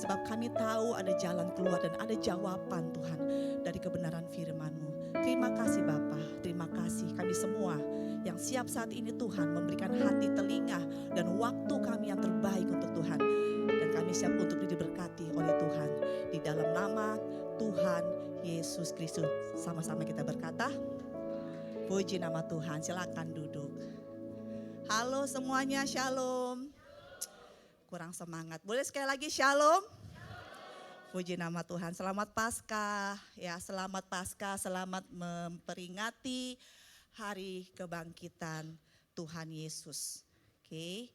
Sebab kami tahu ada jalan keluar dan ada jawaban Tuhan dari kebenaran firman-Mu. Terima kasih Bapa, terima kasih kami semua yang siap saat ini Tuhan memberikan hati, telinga, dan waktu kami yang terbaik untuk Tuhan. Dan kami siap untuk diberkati oleh Tuhan. Di dalam nama Tuhan Yesus Kristus. Sama-sama kita berkata, puji nama Tuhan, silakan duduk. Halo semuanya, shalom. Kurang semangat, boleh sekali lagi shalom? Puji nama Tuhan, selamat Paskah. Ya, selamat Paskah, selamat memperingati hari kebangkitan Tuhan Yesus. Oke.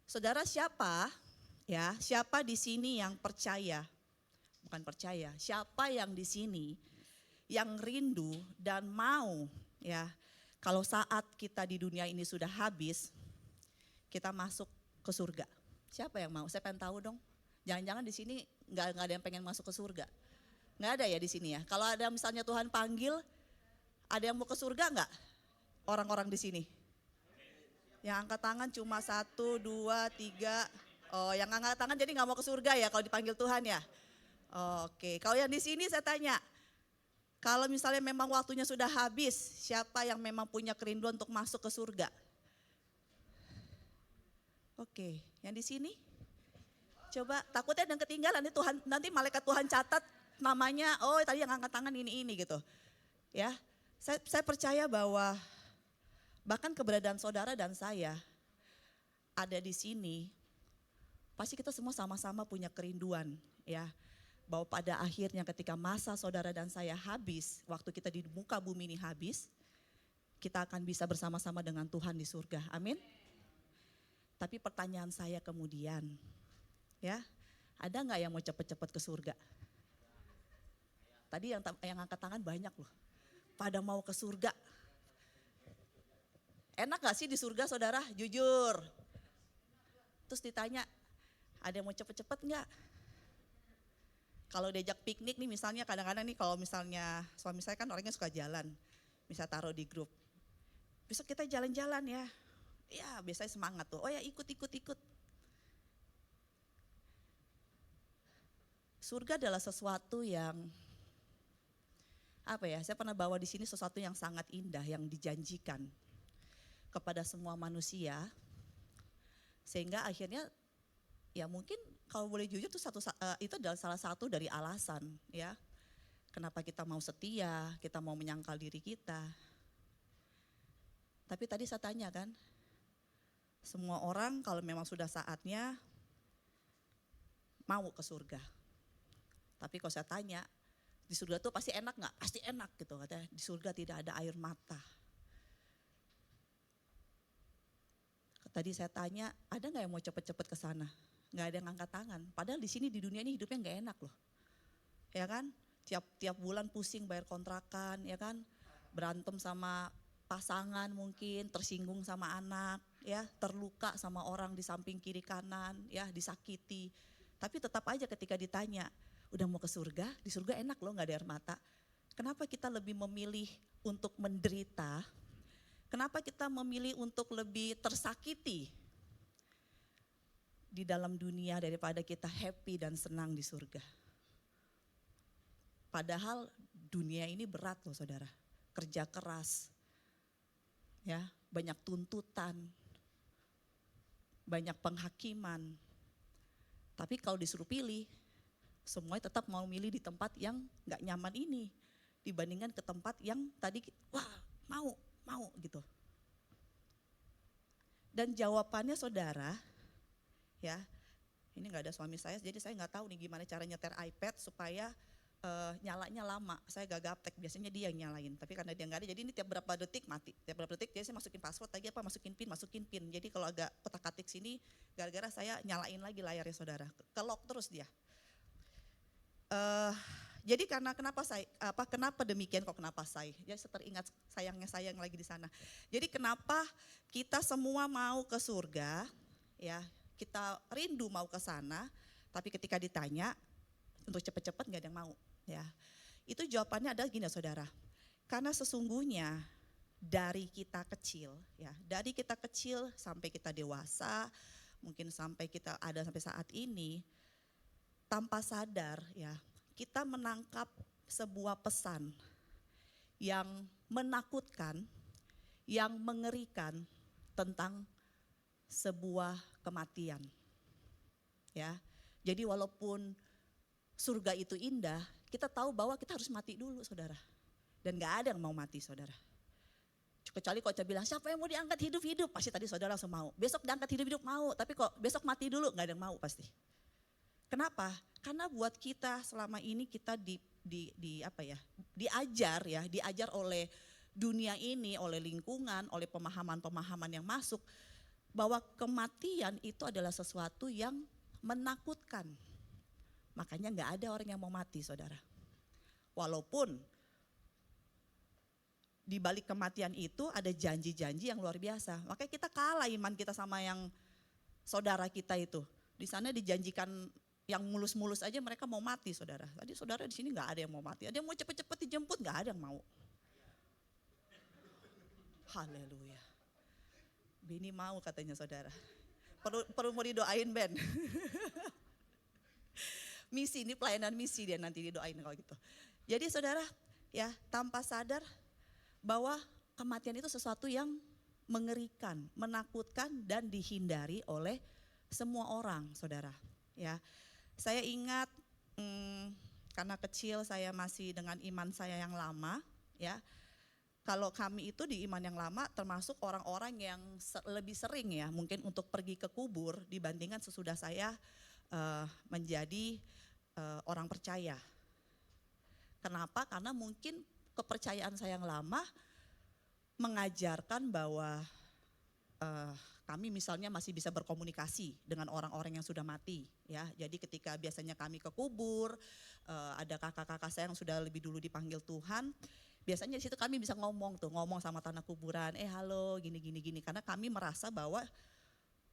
Saudara siapa? Ya, siapa di sini yang percaya? Bukan percaya, siapa yang di sini yang rindu dan mau, ya, kalau saat kita di dunia ini sudah habis, kita masuk ke surga. Siapa yang mau? Saya pengen tahu dong. Jangan-jangan di sini nggak ada yang pengen masuk ke surga. Nggak ada ya di sini ya. Kalau ada misalnya Tuhan panggil, ada yang mau ke surga nggak? Orang-orang di sini. Yang angkat tangan cuma 1, 2, 3. Oh, yang angkat tangan jadi nggak mau ke surga ya kalau dipanggil Tuhan ya. Oke, kalau yang di sini saya tanya, kalau misalnya memang waktunya sudah habis, siapa yang memang punya kerinduan untuk masuk ke surga? Oke, yang di sini? Coba, takutnya ada yang ketinggalan nih Tuhan, nanti malaikat Tuhan catat namanya, oh tadi yang angkat tangan ini gitu. Ya, saya percaya bahwa bahkan keberadaan saudara dan saya ada di sini, pasti kita semua sama-sama punya kerinduan ya. Bahwa pada akhirnya ketika masa saudara dan saya habis, waktu kita di muka bumi ini habis, kita akan bisa bersama-sama dengan Tuhan di surga. Amin. Tapi pertanyaan saya kemudian, ya, ada nggak yang mau cepet-cepet ke surga? Tadi yang angkat tangan banyak loh, pada mau ke surga. Enak gak sih di surga saudara? Jujur. Terus ditanya, ada yang mau cepet-cepet nggak? Kalau diajak piknik nih misalnya kadang-kadang nih kalau misalnya suami saya kan orangnya suka jalan. Bisa taruh di grup. Besok kita jalan-jalan ya. Ya biasanya semangat tuh, oh ya ikut. Surga adalah sesuatu yang, apa ya, saya pernah bawa di sini sesuatu yang sangat indah yang dijanjikan kepada semua manusia. Sehingga akhirnya ya mungkin kalau boleh jujur itu adalah salah satu dari alasan ya. Kenapa kita mau setia, kita mau menyangkal diri kita. Tapi tadi saya tanya kan, semua orang kalau memang sudah saatnya mau ke surga. Tapi kalau saya tanya, di surga tuh pasti enak nggak? Pasti enak gitu katanya. Di surga tidak ada air mata. Tadi saya tanya, ada nggak yang mau cepet-cepet ke sana? Nggak ada yang angkat tangan. Padahal di sini di dunia ini hidupnya nggak enak loh, ya kan? Tiap bulan pusing bayar kontrakan, ya kan? Berantem sama pasangan mungkin, tersinggung sama anak, ya, terluka sama orang di samping kiri kanan, ya, disakiti. Tapi tetap aja ketika ditanya, udah mau ke surga? Di surga enak loh, nggak ada air mata. Kenapa kita lebih memilih untuk menderita? Kenapa kita memilih untuk lebih tersakiti di dalam dunia daripada kita happy dan senang di surga? Padahal dunia ini berat loh saudara, kerja keras, ya, banyak tuntutan, banyak penghakiman. Tapi kalau disuruh pilih, semuanya tetap mau milih di tempat yang gak nyaman ini dibandingkan ke tempat yang tadi wah mau gitu. Dan jawabannya saudara, ya, ini nggak ada suami saya, jadi saya nggak tahu nih gimana cara nyetir iPad supaya nyalanya lama. Saya gak gaptek, biasanya dia yang nyalain. Tapi karena dia nggak ada, jadi ini tiap berapa detik mati. Tiap berapa detik, jadi saya masukin password lagi apa, masukin pin. Jadi kalau agak kotak-katik sini, gara-gara saya nyalain lagi layarnya saudara. Ke-lock terus dia. Jadi kenapa demikian kok kenapa saya? Ya saya teringat sayangnya saya yang lagi di sana. Jadi kenapa kita semua mau ke surga, ya kita rindu mau ke sana, tapi ketika ditanya untuk cepat-cepat nggak ada yang mau, ya. Itu jawabannya adalah gini saudara, karena sesungguhnya dari kita kecil, ya, dari kita kecil sampai kita dewasa, mungkin sampai kita ada sampai saat ini, tanpa sadar ya, kita menangkap sebuah pesan yang menakutkan, yang mengerikan tentang sebuah kematian. Ya. Jadi walaupun surga itu indah, kita tahu bahwa kita harus mati dulu, Saudara. Dan gak ada yang mau mati, Saudara. Kecuali kalau saya bilang, siapa yang mau diangkat hidup-hidup? Pasti tadi saudara langsung mau. Besok diangkat hidup-hidup mau, tapi kok besok mati dulu, gak ada yang mau pasti. Kenapa? Karena buat kita selama ini kita diajar oleh dunia ini, oleh lingkungan, oleh pemahaman-pemahaman yang masuk, bahwa kematian itu adalah sesuatu yang menakutkan. Makanya gak ada orang yang mau mati, saudara. Walaupun di balik kematian itu ada janji-janji yang luar biasa. Makanya kita kalah iman kita sama yang saudara kita itu. Di sana dijanjikan yang mulus-mulus aja mereka mau mati, saudara. Tadi saudara di sini nggak ada yang mau mati. Ada yang mau cepet-cepet dijemput, nggak ada yang mau. Haleluya. Bini mau katanya saudara. Perlu mau didoain Ben. Misi ini pelayanan misi dia nanti didoain kalau gitu. Jadi saudara ya tanpa sadar bahwa kematian itu sesuatu yang mengerikan, menakutkan dan dihindari oleh semua orang, saudara. Ya, saya ingat karena kecil saya masih dengan iman saya yang lama, ya. Kalau kami itu di iman yang lama termasuk orang-orang yang lebih sering ya, mungkin untuk pergi ke kubur dibandingkan sesudah saya menjadi orang percaya. Kenapa? Karena mungkin kepercayaan saya yang lama mengajarkan bahwa kami misalnya masih bisa berkomunikasi dengan orang-orang yang sudah mati, ya. Jadi ketika biasanya kami ke kubur, ada kakak-kakak saya yang sudah lebih dulu dipanggil Tuhan, biasanya di situ kami bisa ngomong sama tanah kuburan, halo gini, karena kami merasa bahwa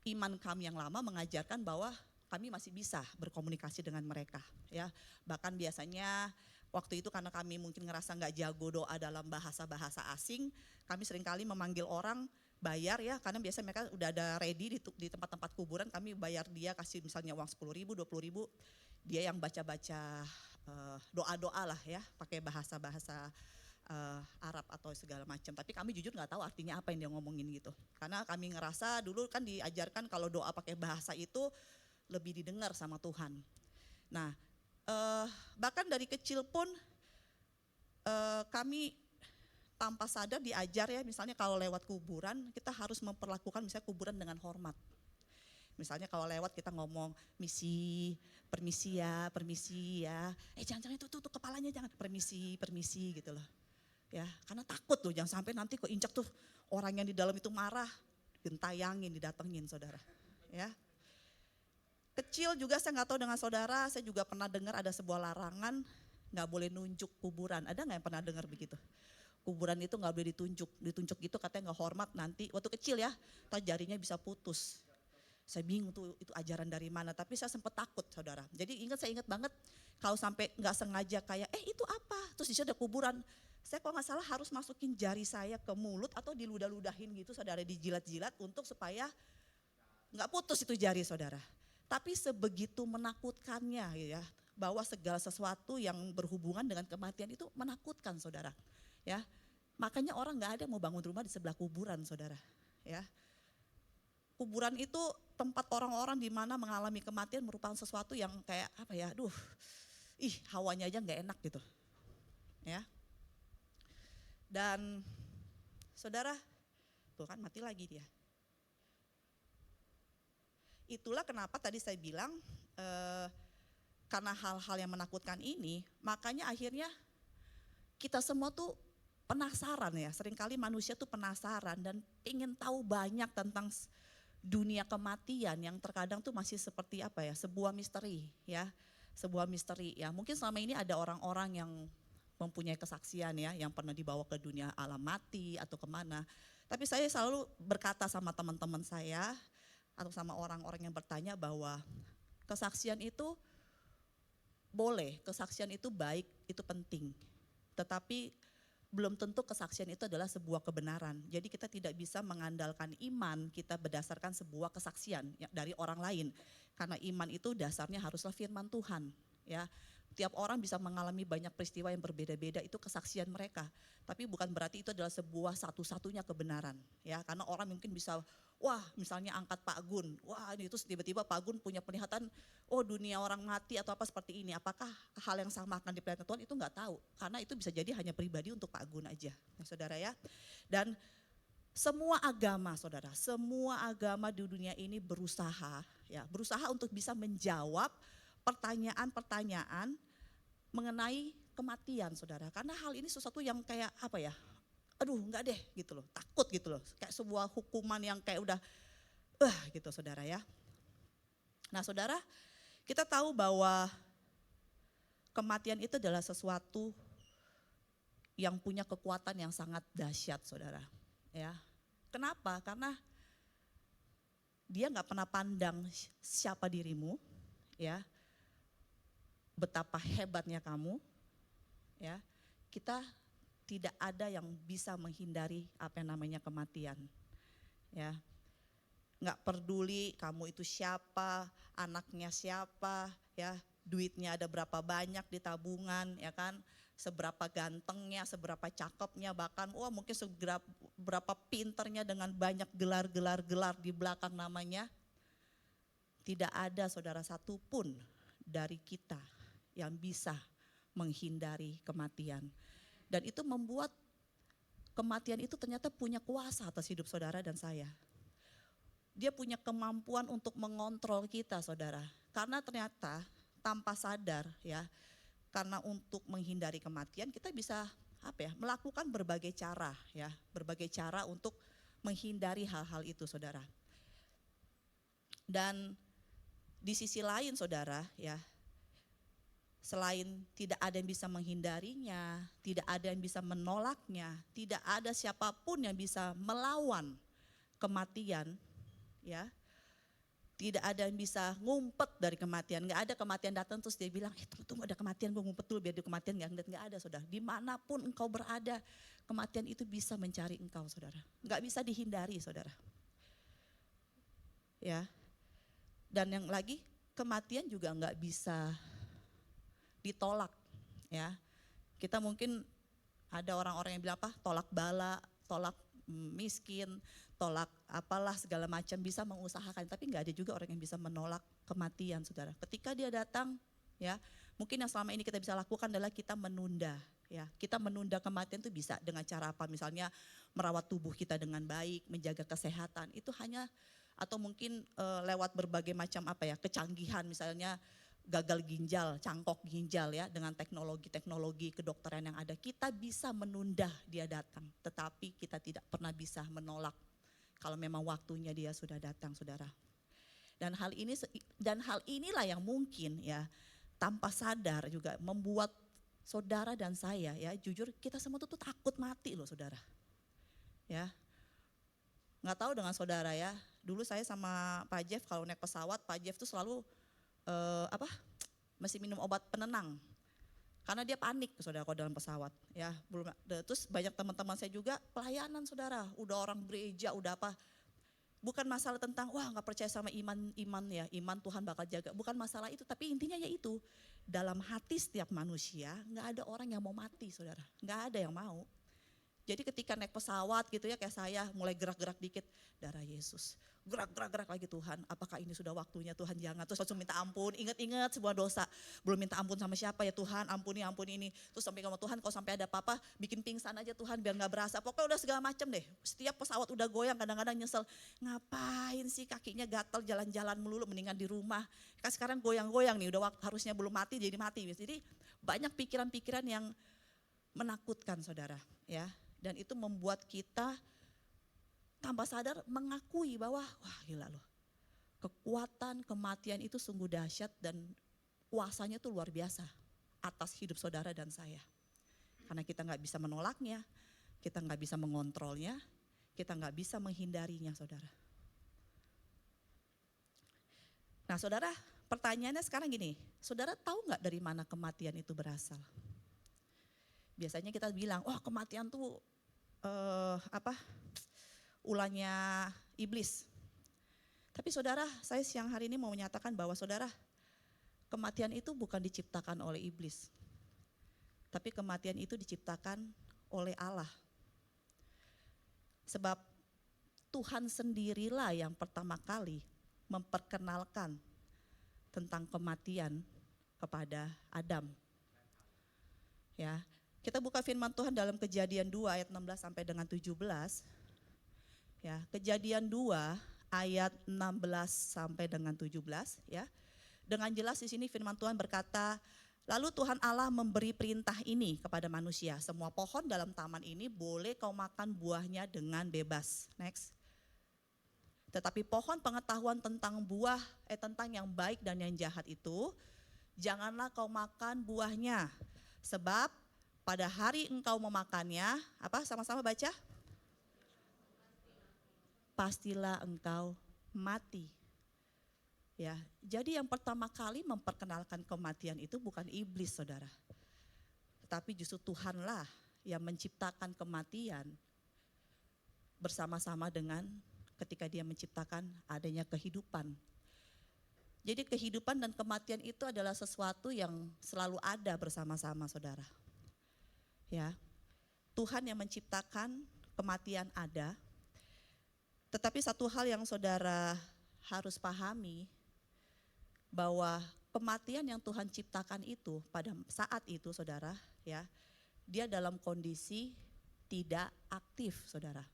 iman kami yang lama mengajarkan bahwa kami masih bisa berkomunikasi dengan mereka, ya. Bahkan biasanya waktu itu karena kami mungkin ngerasa nggak jago doa dalam bahasa-bahasa asing, kami seringkali memanggil orang bayar ya, karena biasanya mereka udah ada ready di tempat-tempat kuburan, kami bayar dia kasih misalnya uang 10.000, 20.000, dia yang baca-baca doa-doa lah ya, pakai bahasa-bahasa Arab atau segala macam. Tapi kami jujur nggak tahu artinya apa yang dia ngomongin gitu. Karena kami ngerasa dulu kan diajarkan kalau doa pakai bahasa itu lebih didengar sama Tuhan. Nah, bahkan dari kecil pun kami tanpa sadar diajar ya, misalnya kalau lewat kuburan kita harus memperlakukan misalnya kuburan dengan hormat. Misalnya kalau lewat kita ngomong permisi ya, jangan itu tuh kepalanya jangan, permisi gitu loh. Ya, karena takut tuh jangan sampai nanti kok injak tuh orang yang di dalam itu marah, gentayangin, didatengin saudara. Ya. Kecil juga saya nggak tahu dengan saudara, saya juga pernah dengar ada sebuah larangan nggak boleh nunjuk kuburan. Ada nggak yang pernah dengar begitu? Kuburan itu nggak boleh ditunjuk gitu katanya nggak hormat, nanti waktu kecil ya, atau jarinya bisa putus. Saya bingung tuh itu ajaran dari mana, tapi saya sempat takut saudara. Jadi saya ingat banget kalau sampai nggak sengaja kayak itu apa, terus di situ ada kuburan. Saya kalau nggak salah harus masukin jari saya ke mulut atau diludah-ludahin gitu saudara, dijilat-jilat untuk supaya nggak putus itu jari saudara. Tapi sebegitu menakutkannya ya, bahwa segala sesuatu yang berhubungan dengan kematian itu menakutkan saudara. Ya, makanya orang nggak ada yang mau bangun rumah di sebelah kuburan saudara. Ya, kuburan itu tempat orang-orang di mana mengalami kematian merupakan sesuatu yang kayak apa ya, hawanya aja nggak enak gitu. Ya, dan saudara, tuh kan mati lagi dia. Itulah kenapa tadi saya bilang karena hal-hal yang menakutkan ini, makanya akhirnya kita semua tuh penasaran ya, seringkali manusia tuh penasaran dan ingin tahu banyak tentang dunia kematian yang terkadang tuh masih seperti apa ya, sebuah misteri ya, mungkin selama ini ada orang-orang yang mempunyai kesaksian ya, yang pernah dibawa ke dunia alam mati atau kemana. Tapi saya selalu berkata sama teman-teman saya, atau sama orang-orang yang bertanya bahwa kesaksian itu boleh, kesaksian itu baik, itu penting. Tetapi belum tentu kesaksian itu adalah sebuah kebenaran. Jadi kita tidak bisa mengandalkan iman kita berdasarkan sebuah kesaksian dari orang lain. Karena iman itu dasarnya haruslah firman Tuhan. Ya, tiap orang bisa mengalami banyak peristiwa yang berbeda-beda, itu kesaksian mereka. Tapi bukan berarti itu adalah sebuah satu-satunya kebenaran. Ya, karena orang mungkin bisa, wah misalnya angkat Pak Gun, wah itu tiba-tiba Pak Gun punya penglihatan, oh dunia orang mati atau apa seperti ini. Apakah hal yang sama akan diperlihatkan Tuhan? Itu nggak tahu. Karena itu bisa jadi hanya pribadi untuk Pak Gun aja, ya, saudara ya. Dan semua agama, saudara, semua agama di dunia ini berusaha, ya, berusaha untuk bisa menjawab pertanyaan-pertanyaan mengenai kematian, saudara. Karena hal ini sesuatu yang kayak apa ya? Aduh, enggak deh, gitu loh. Takut gitu loh. Kayak sebuah hukuman yang kayak udah, gitu, saudara ya. Nah, saudara, kita tahu bahwa kematian itu adalah sesuatu yang punya kekuatan yang sangat dahsyat, saudara. Ya, kenapa? Karena dia nggak pernah pandang siapa dirimu, ya, betapa hebatnya kamu, ya. Kita tidak ada yang bisa menghindari apa yang namanya kematian, ya. Nggak peduli kamu itu siapa, anaknya siapa, ya, duitnya ada berapa banyak di tabungan, ya kan, seberapa gantengnya, seberapa cakepnya, bahkan wah mungkin seberapa pinternya dengan banyak gelar di belakang namanya. Tidak ada saudara satupun dari kita yang bisa menghindari kematian. Dan itu membuat kematian itu ternyata punya kuasa atas hidup saudara dan saya. Dia punya kemampuan untuk mengontrol kita, saudara. Karena ternyata tanpa sadar, ya, karena untuk menghindari kematian kita bisa melakukan berbagai cara, ya, berbagai cara untuk menghindari hal-hal itu, saudara. Dan di sisi lain, saudara, ya, selain tidak ada yang bisa menghindarinya, tidak ada yang bisa menolaknya, tidak ada siapapun yang bisa melawan kematian, ya. Tidak ada yang bisa ngumpet dari kematian. Gak ada kematian datang terus dia bilang, tunggu ada kematian, gue ngumpet dulu biar di kematian. Gak ada, saudara. Dimanapun engkau berada, kematian itu bisa mencari engkau, saudara. Gak bisa dihindari, saudara. Ya. Dan yang lagi, kematian juga gak bisa ditolak, ya. Kita mungkin ada orang-orang yang bilang apa? Tolak bala, tolak miskin, tolak apalah segala macam, bisa mengusahakan, tapi nggak ada juga orang yang bisa menolak kematian, saudara. Ketika dia datang, ya, mungkin yang selama ini kita bisa lakukan adalah kita menunda, ya. Kita menunda kematian itu bisa dengan cara apa? Misalnya merawat tubuh kita dengan baik, menjaga kesehatan, itu hanya atau mungkin lewat berbagai macam kecanggihan, misalnya gagal ginjal, cangkok ginjal, ya, dengan teknologi kedokteran yang ada, kita bisa menunda dia datang, tetapi kita tidak pernah bisa menolak kalau memang waktunya dia sudah datang, saudara. Dan hal inilah yang mungkin, ya, tanpa sadar juga membuat saudara dan saya, ya, jujur kita semua tuh takut mati loh, saudara. Ya. Nggak tahu dengan saudara, ya. Dulu saya sama Pak Jeff kalau naik pesawat, Pak Jeff tuh selalu mesti minum obat penenang karena dia panik, saudara, kalau dalam pesawat, ya. Terus banyak teman-teman saya juga pelayanan, saudara, udah orang gereja, udah apa, bukan masalah tentang wah nggak percaya sama iman ya, iman Tuhan bakal jaga, bukan masalah itu, tapi intinya yaitu dalam hati setiap manusia nggak ada orang yang mau mati, saudara, nggak ada yang mau. Jadi ketika naik pesawat gitu, ya, kayak saya mulai gerak-gerak dikit, darah Yesus, gerak lagi, Tuhan apakah ini sudah waktunya, Tuhan jangan, terus langsung minta ampun, ingat sebuah dosa, belum minta ampun sama siapa, ya Tuhan ampuni ini, terus sampai ngomong Tuhan kalau sampai ada apa-apa bikin pingsan aja Tuhan biar gak berasa, pokoknya udah segala macam deh. Setiap pesawat udah goyang kadang-kadang nyesel, ngapain sih kakinya gatel jalan-jalan melulu, mendingan di rumah, kan sekarang goyang-goyang nih, udah harusnya belum mati jadi mati. Jadi banyak pikiran-pikiran yang menakutkan, saudara, ya. Dan itu membuat kita tanpa sadar mengakui bahwa wah gila loh, kekuatan kematian itu sungguh dahsyat dan kuasanya itu luar biasa atas hidup saudara dan saya. Karena kita gak bisa menolaknya, kita gak bisa mengontrolnya, kita gak bisa menghindarinya, saudara. Nah, saudara, pertanyaannya sekarang gini, saudara tahu gak dari mana kematian itu berasal? Biasanya kita bilang, oh kematian tuh ulahnya iblis. Tapi saudara, saya siang hari ini mau menyatakan bahwa saudara, kematian itu bukan diciptakan oleh iblis. Tapi kematian itu diciptakan oleh Allah. Sebab Tuhan sendirilah yang pertama kali memperkenalkan tentang kematian kepada Adam. Ya, kita buka firman Tuhan dalam Kejadian 2 ayat 16 sampai dengan 17. Ya, Kejadian 2 ayat 16 sampai dengan 17 ya. Dengan jelas di sini firman Tuhan berkata, lalu Tuhan Allah memberi perintah ini kepada manusia, semua pohon dalam taman ini boleh kau makan buahnya dengan bebas. Next. Tetapi pohon pengetahuan tentang tentang yang baik dan yang jahat itu, janganlah kau makan buahnya. Sebab pada hari engkau memakannya, sama-sama baca? Pastilah engkau mati. Ya, jadi yang pertama kali memperkenalkan kematian itu bukan iblis, saudara. Tetapi justru Tuhanlah yang menciptakan kematian bersama-sama dengan ketika dia menciptakan adanya kehidupan. Jadi kehidupan dan kematian itu adalah sesuatu yang selalu ada bersama-sama, saudara. Ya, Tuhan yang menciptakan kematian ada. Tetapi satu hal yang saudara harus pahami, bahwa kematian yang Tuhan ciptakan itu pada saat itu, saudara, ya, dia dalam kondisi tidak aktif, saudara.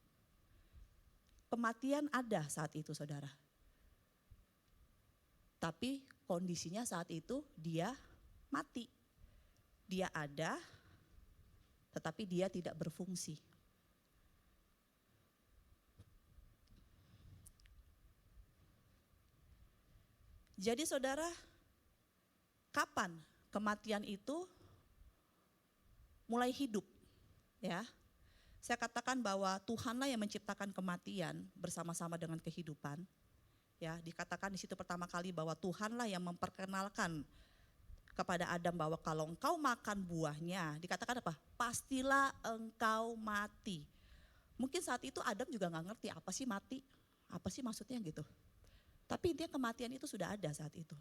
Kematian ada saat itu, saudara. Tapi kondisinya saat itu dia mati. Dia ada, tetapi dia tidak berfungsi. Jadi saudara, kapan kematian itu mulai hidup? Ya, saya katakan bahwa Tuhanlah yang menciptakan kematian bersama-sama dengan kehidupan. Ya, dikatakan di situ pertama kali bahwa Tuhanlah yang memperkenalkan kepada Adam bahwa kalau engkau makan buahnya, dikatakan apa? Pastilah engkau mati. Mungkin saat itu Adam juga nggak ngerti apa sih mati, apa sih maksudnya gitu. Tapi intinya kematian itu sudah ada saat itu.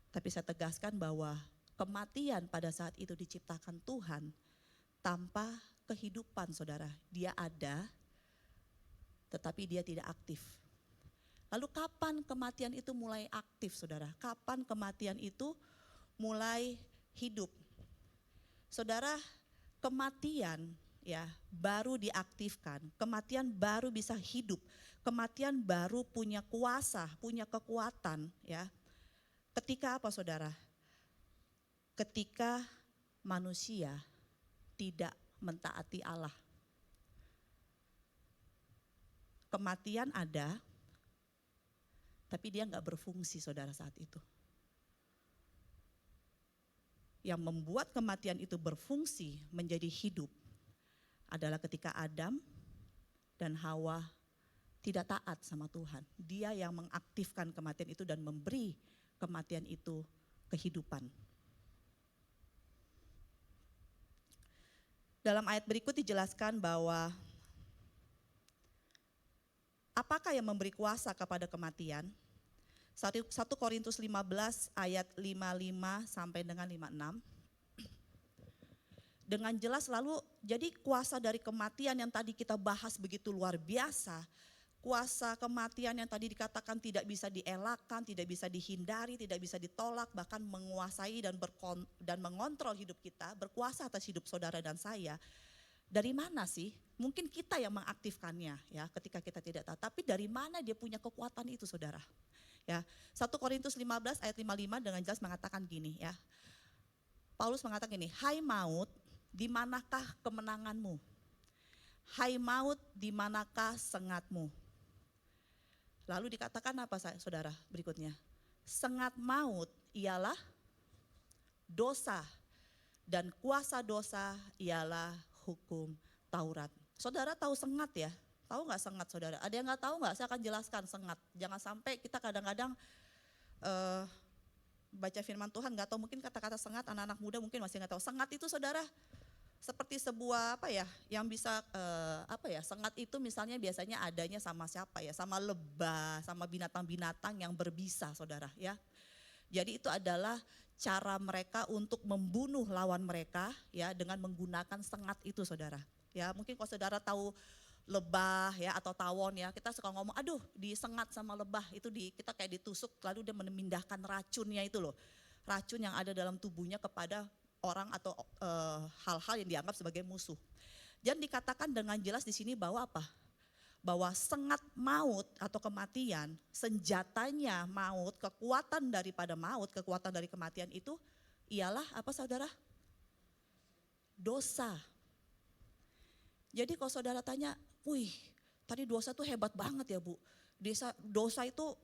Tapi saya tegaskan bahwa kematian pada saat itu diciptakan Tuhan tanpa kehidupan, saudara. Dia ada, tetapi dia tidak aktif. Lalu kapan kematian itu mulai aktif, saudara? Kapan kematian itu mulai hidup? Saudara, kematian ya baru diaktifkan, kematian baru bisa hidup, kematian baru punya kuasa, punya kekuatan ya. Ketika apa, saudara? Ketika manusia tidak mentaati Allah. Kematian ada, tapi dia nggak berfungsi, saudara, saat itu. Yang membuat kematian itu berfungsi menjadi hidup adalah ketika Adam dan Hawa tidak taat sama Tuhan. Dia yang mengaktifkan kematian itu dan memberi kematian itu kehidupan. Dalam ayat berikut dijelaskan bahwa apakah yang memberi kuasa kepada kematian? 1 Korintus 15 ayat 55 sampai dengan 56. Dengan jelas lalu jadi kuasa dari kematian yang tadi kita bahas begitu luar biasa. Kuasa kematian yang tadi dikatakan tidak bisa dielakkan, tidak bisa dihindari, tidak bisa ditolak, bahkan menguasai dan mengontrol hidup kita, berkuasa atas hidup saudara dan saya. Dari mana sih? Mungkin kita yang mengaktifkannya ya ketika kita tidak tahu. Tapi dari mana dia punya kekuatan itu, saudara? Ya, 1 Korintus 15 ayat 55 dengan jelas mengatakan gini ya. Paulus mengatakan gini, hai maut, di manakah kemenanganmu? Hai maut, di manakah sengatmu? Lalu dikatakan apa, saudara, berikutnya? Sengat maut ialah dosa dan kuasa dosa ialah hukum Taurat. Saudara tahu sengat ya? Tahu nggak sengat, saudara? Ada yang nggak tahu nggak? Saya akan jelaskan sengat. Jangan sampai kita kadang-kadang baca firman Tuhan nggak tahu, mungkin kata-kata sengat, anak-anak muda mungkin masih nggak tahu. Sengat itu, saudara, seperti sebuah apa ya, yang bisa apa ya, sengat itu misalnya biasanya adanya sama siapa ya, sama lebah, sama binatang-binatang yang berbisa saudara ya. Jadi itu adalah cara mereka untuk membunuh lawan mereka ya dengan menggunakan sengat itu saudara. Ya mungkin kalau saudara tahu lebah ya atau tawon ya, kita suka ngomong aduh disengat sama lebah itu kita kayak ditusuk lalu dia memindahkan racunnya itu loh. Racun yang ada dalam tubuhnya kepada orang atau hal-hal yang dianggap sebagai musuh. Dan dikatakan dengan jelas di sini bahwa apa? Bahwa sengat maut atau kematian, senjatanya maut, kekuatan daripada maut, kekuatan dari kematian itu ialah apa saudara? Dosa. Jadi kalau saudara tanya, wih tadi dosa tuh hebat banget ya Bu. Dosa itu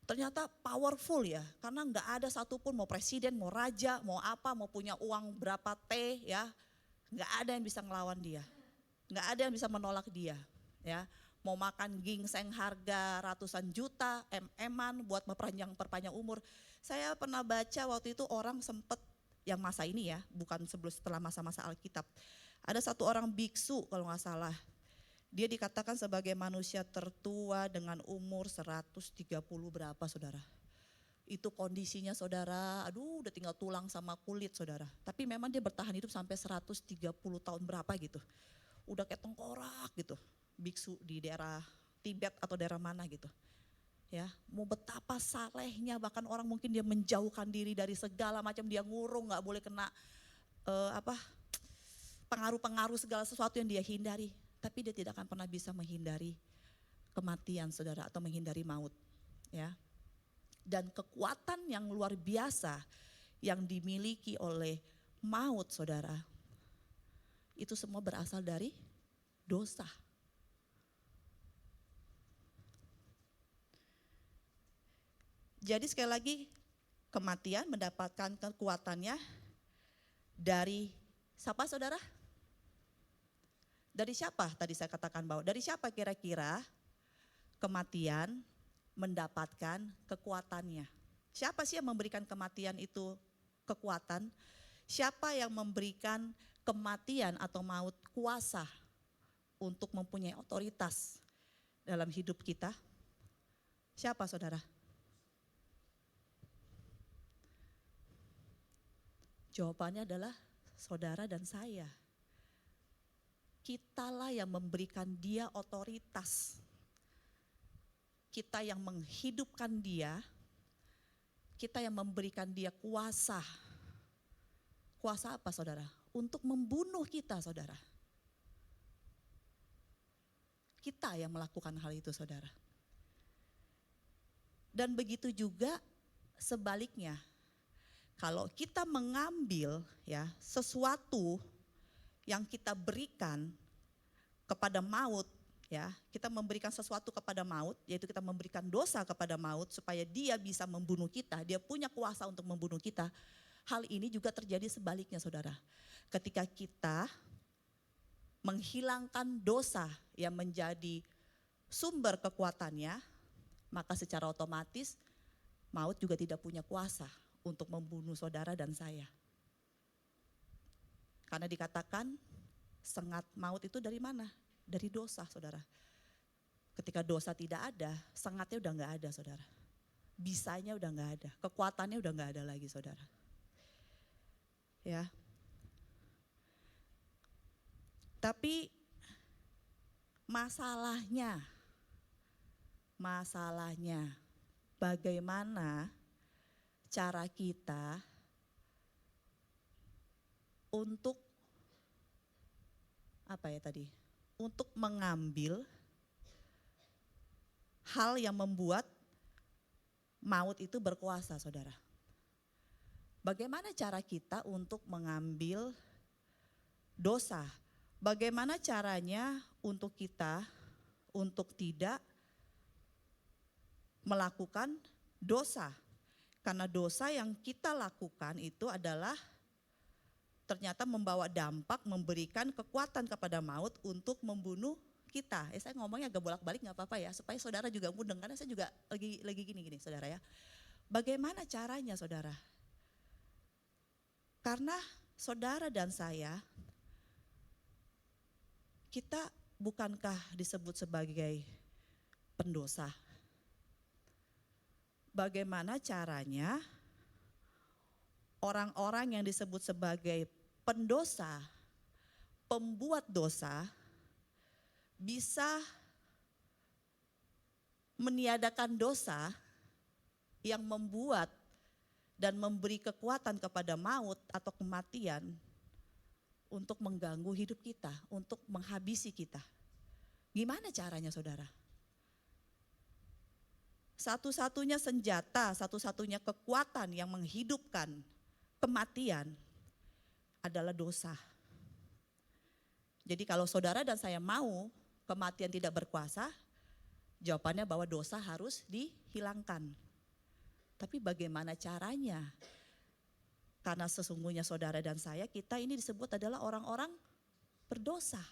ternyata powerful ya, karena nggak ada satupun mau presiden, mau raja, mau apa, mau punya uang berapa T ya, nggak ada yang bisa ngelawan dia, nggak ada yang bisa menolak dia ya. Mau makan ginseng harga ratusan juta, MM-an buat perpanjang umur. Saya pernah baca waktu itu orang sempet yang masa ini ya, bukan setelah masa-masa Alkitab. Ada satu orang biksu kalau nggak salah. Dia dikatakan sebagai manusia tertua dengan umur 130 berapa saudara. Itu kondisinya saudara, aduh udah tinggal tulang sama kulit saudara. Tapi memang dia bertahan hidup sampai 130 tahun berapa gitu. Udah kayak tengkorak gitu, biksu di daerah Tibet atau daerah mana gitu. Ya, mau betapa salehnya, bahkan orang mungkin dia menjauhkan diri dari segala macam, dia ngurung gak boleh kena pengaruh-pengaruh segala sesuatu yang dia hindari. Tapi dia tidak akan pernah bisa menghindari kematian saudara atau menghindari maut ya. Dan kekuatan yang luar biasa yang dimiliki oleh maut saudara, itu semua berasal dari dosa. Jadi sekali lagi kematian mendapatkan kekuatannya dari siapa saudara? Dari siapa tadi saya katakan bahwa dari siapa kira-kira kematian mendapatkan kekuatannya? Siapa sih yang memberikan kematian itu kekuatan? Siapa yang memberikan kematian atau maut kuasa untuk mempunyai otoritas dalam hidup kita? Siapa saudara? Jawabannya adalah saudara dan saya. Kitalah yang memberikan dia otoritas. Kita yang menghidupkan dia, kita yang memberikan dia kuasa. Kuasa apa saudara? Untuk membunuh kita saudara. Kita yang melakukan hal itu saudara. Dan begitu juga sebaliknya. Kalau kita mengambil ya sesuatu yang kita berikan kepada maut ya, kita memberikan sesuatu kepada maut, yaitu kita memberikan dosa kepada maut supaya dia bisa membunuh kita, dia punya kuasa untuk membunuh kita. Hal ini juga terjadi sebaliknya saudara. Ketika kita menghilangkan dosa yang menjadi sumber kekuatannya, maka secara otomatis maut juga tidak punya kuasa untuk membunuh saudara dan saya. Karena dikatakan sengat maut itu dari mana? Dari dosa saudara. Ketika dosa tidak ada, sengatnya udah gak ada saudara. Bisanya udah gak ada, kekuatannya udah gak ada lagi saudara. Ya. Tapi masalahnya bagaimana cara kita untuk untuk mengambil hal yang membuat maut itu berkuasa saudara. Bagaimana cara kita untuk mengambil dosa? Bagaimana caranya untuk kita untuk tidak melakukan dosa? Karena dosa yang kita lakukan itu adalah ternyata membawa dampak, memberikan kekuatan kepada maut untuk membunuh kita. Saya ngomongnya agak bolak-balik gak apa-apa ya, supaya saudara juga mudah, karena saya juga lagi gini saudara ya. Bagaimana caranya saudara? Karena saudara dan saya kita bukankah disebut sebagai pendosa? Bagaimana caranya orang-orang yang disebut sebagai pendosa, pembuat dosa, bisa meniadakan dosa yang membuat dan memberi kekuatan kepada maut atau kematian untuk mengganggu hidup kita, untuk menghabisi kita. Gimana caranya, saudara? Satu-satunya senjata, satu-satunya kekuatan yang menghidupkan kematian adalah dosa. Jadi kalau saudara dan saya mau kematian tidak berkuasa, jawabannya bahwa dosa harus dihilangkan. Tapi bagaimana caranya? Karena sesungguhnya saudara dan saya, kita ini disebut adalah orang-orang berdosa.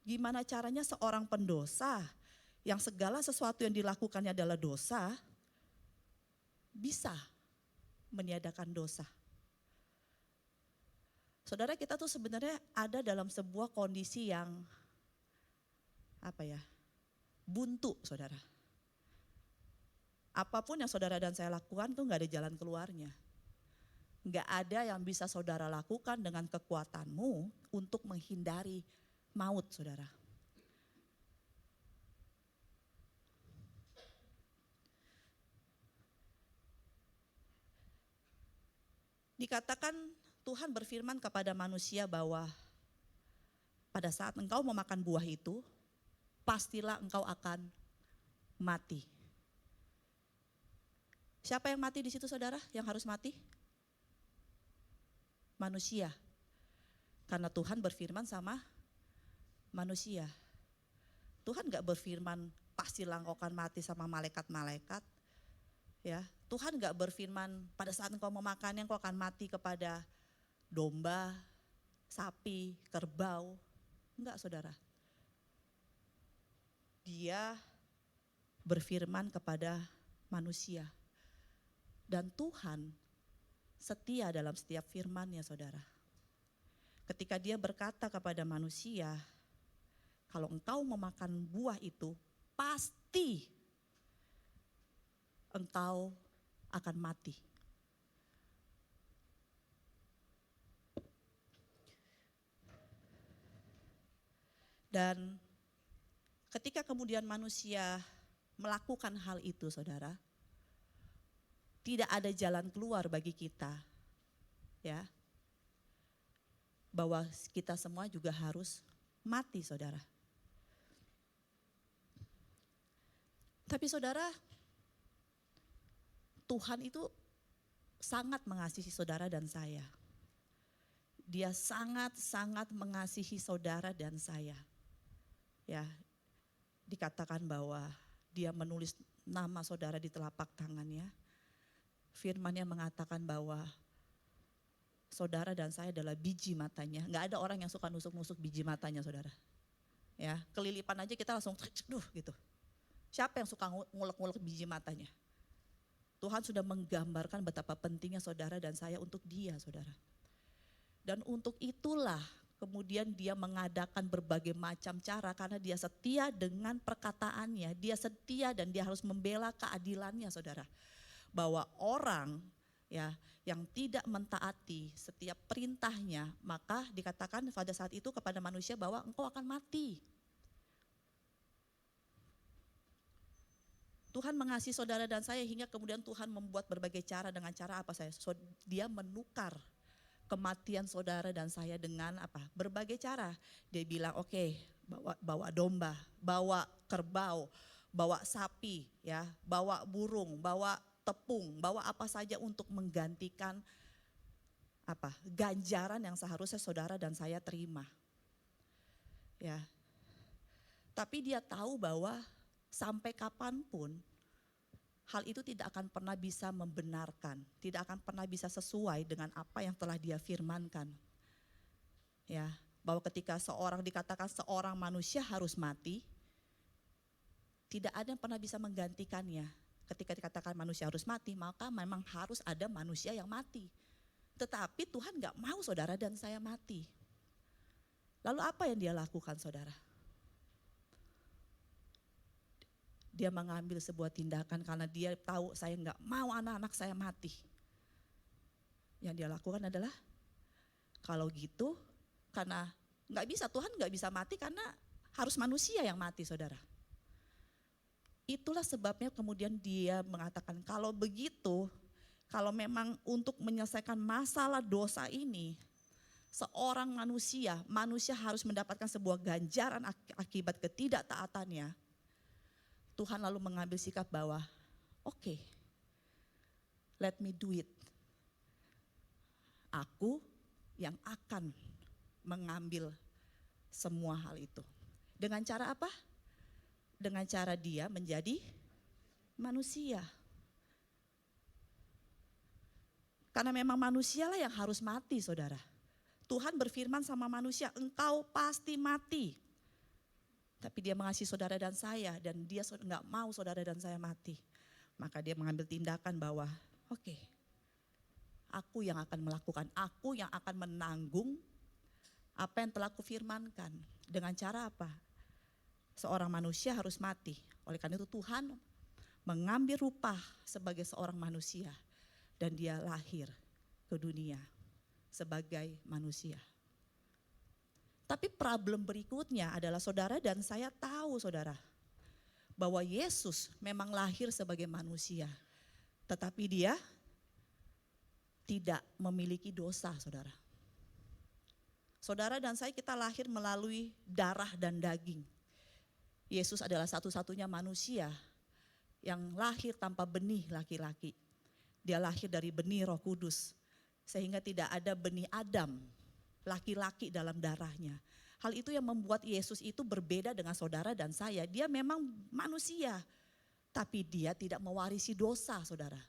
Gimana caranya seorang pendosa yang segala sesuatu yang dilakukannya adalah dosa, bisa meniadakan dosa? Saudara, kita tuh sebenarnya ada dalam sebuah kondisi yang buntu, saudara. Apapun yang saudara dan saya lakukan tuh gak ada jalan keluarnya. Gak ada yang bisa saudara lakukan dengan kekuatanmu untuk menghindari maut, saudara. Dikatakan Tuhan berfirman kepada manusia bahwa pada saat engkau memakan buah itu, pastilah engkau akan mati. Siapa yang mati di situ, saudara? Yang harus mati? Manusia. Karena Tuhan berfirman sama manusia. Tuhan gak berfirman pastilah engkau akan mati sama malaikat-malaikat. Ya, Tuhan gak berfirman pada saat engkau memakannya engkau akan mati kepada domba, sapi, kerbau. Enggak, saudara. Dia berfirman kepada manusia. Dan Tuhan setia dalam setiap firman-Nya, saudara. Ketika dia berkata kepada manusia, kalau engkau memakan buah itu, pasti engkau akan mati. Dan ketika kemudian manusia melakukan hal itu, saudara, tidak ada jalan keluar bagi kita, ya, bahwa kita semua juga harus mati, saudara. Tapi saudara, Tuhan itu sangat mengasihi saudara dan saya. Dia sangat-sangat mengasihi saudara dan saya. Ya, dikatakan bahwa dia menulis nama saudara di telapak tangannya. Firman-Nya mengatakan bahwa saudara dan saya adalah biji matanya. Gak ada orang yang suka nusuk-nusuk biji matanya, saudara. Ya, kelilipan aja kita langsung gitu. Siapa yang suka ngulek-ngulek biji matanya? Tuhan sudah menggambarkan betapa pentingnya saudara dan saya untuk dia, saudara. Dan untuk itulah kemudian dia mengadakan berbagai macam cara karena dia setia dengan perkataannya. Dia setia dan dia harus membela keadilannya, saudara. Bahwa orang ya yang tidak mentaati setiap perintahnya, maka dikatakan pada saat itu kepada manusia bahwa engkau akan mati. Tuhan mengasihi saudara dan saya hingga kemudian Tuhan membuat berbagai cara. Dengan cara apa saya? Dia menukar kematian saudara dan saya dengan apa? Berbagai cara. Dia bilang oke, bawa domba, bawa kerbau, bawa sapi, ya, bawa burung, bawa tepung, bawa apa saja untuk menggantikan apa? Ganjaran yang seharusnya saudara dan saya terima. Ya. Tapi dia tahu bahwa sampai kapanpun hal itu tidak akan pernah bisa membenarkan, tidak akan pernah bisa sesuai dengan apa yang telah dia firmankan. Ya, bahwa ketika dikatakan seorang manusia harus mati, tidak ada yang pernah bisa menggantikannya. Ketika dikatakan manusia harus mati, maka memang harus ada manusia yang mati. Tetapi Tuhan gak mau saudara dan saya mati. Lalu apa yang dia lakukan, saudara? Dia mengambil sebuah tindakan karena dia tahu saya nggak mau anak-anak saya mati. Yang dia lakukan adalah, kalau gitu, karena nggak bisa, Tuhan nggak bisa mati karena harus manusia yang mati, saudara. Itulah sebabnya kemudian dia mengatakan, kalau begitu, kalau memang untuk menyelesaikan masalah dosa ini, seorang manusia harus mendapatkan sebuah ganjaran akibat ketidaktaatannya. Tuhan lalu mengambil sikap bahwa, oke, let me do it. Aku yang akan mengambil semua hal itu. Dengan cara apa? Dengan cara dia menjadi manusia. Karena memang manusialah yang harus mati, saudara. Tuhan berfirman sama manusia, engkau pasti mati. Tapi dia mengasihi saudara dan saya, dan dia nggak mau saudara dan saya mati. Maka dia mengambil tindakan bahwa, oke, aku yang akan melakukan, aku yang akan menanggung apa yang telah kufirmankan. Dengan cara apa? Seorang manusia harus mati. Oleh karena itu Tuhan mengambil rupa sebagai seorang manusia. Dan dia lahir ke dunia sebagai manusia. Tapi problem berikutnya adalah saudara dan saya tahu, saudara, bahwa Yesus memang lahir sebagai manusia. Tetapi dia tidak memiliki dosa, saudara. Saudara dan saya, kita lahir melalui darah dan daging. Yesus adalah satu-satunya manusia yang lahir tanpa benih laki-laki. Dia lahir dari benih Roh Kudus. Sehingga tidak ada benih Adam, laki-laki dalam darahnya. Hal itu yang membuat Yesus itu berbeda dengan saudara dan saya. Dia memang manusia, tapi dia tidak mewarisi dosa, saudara.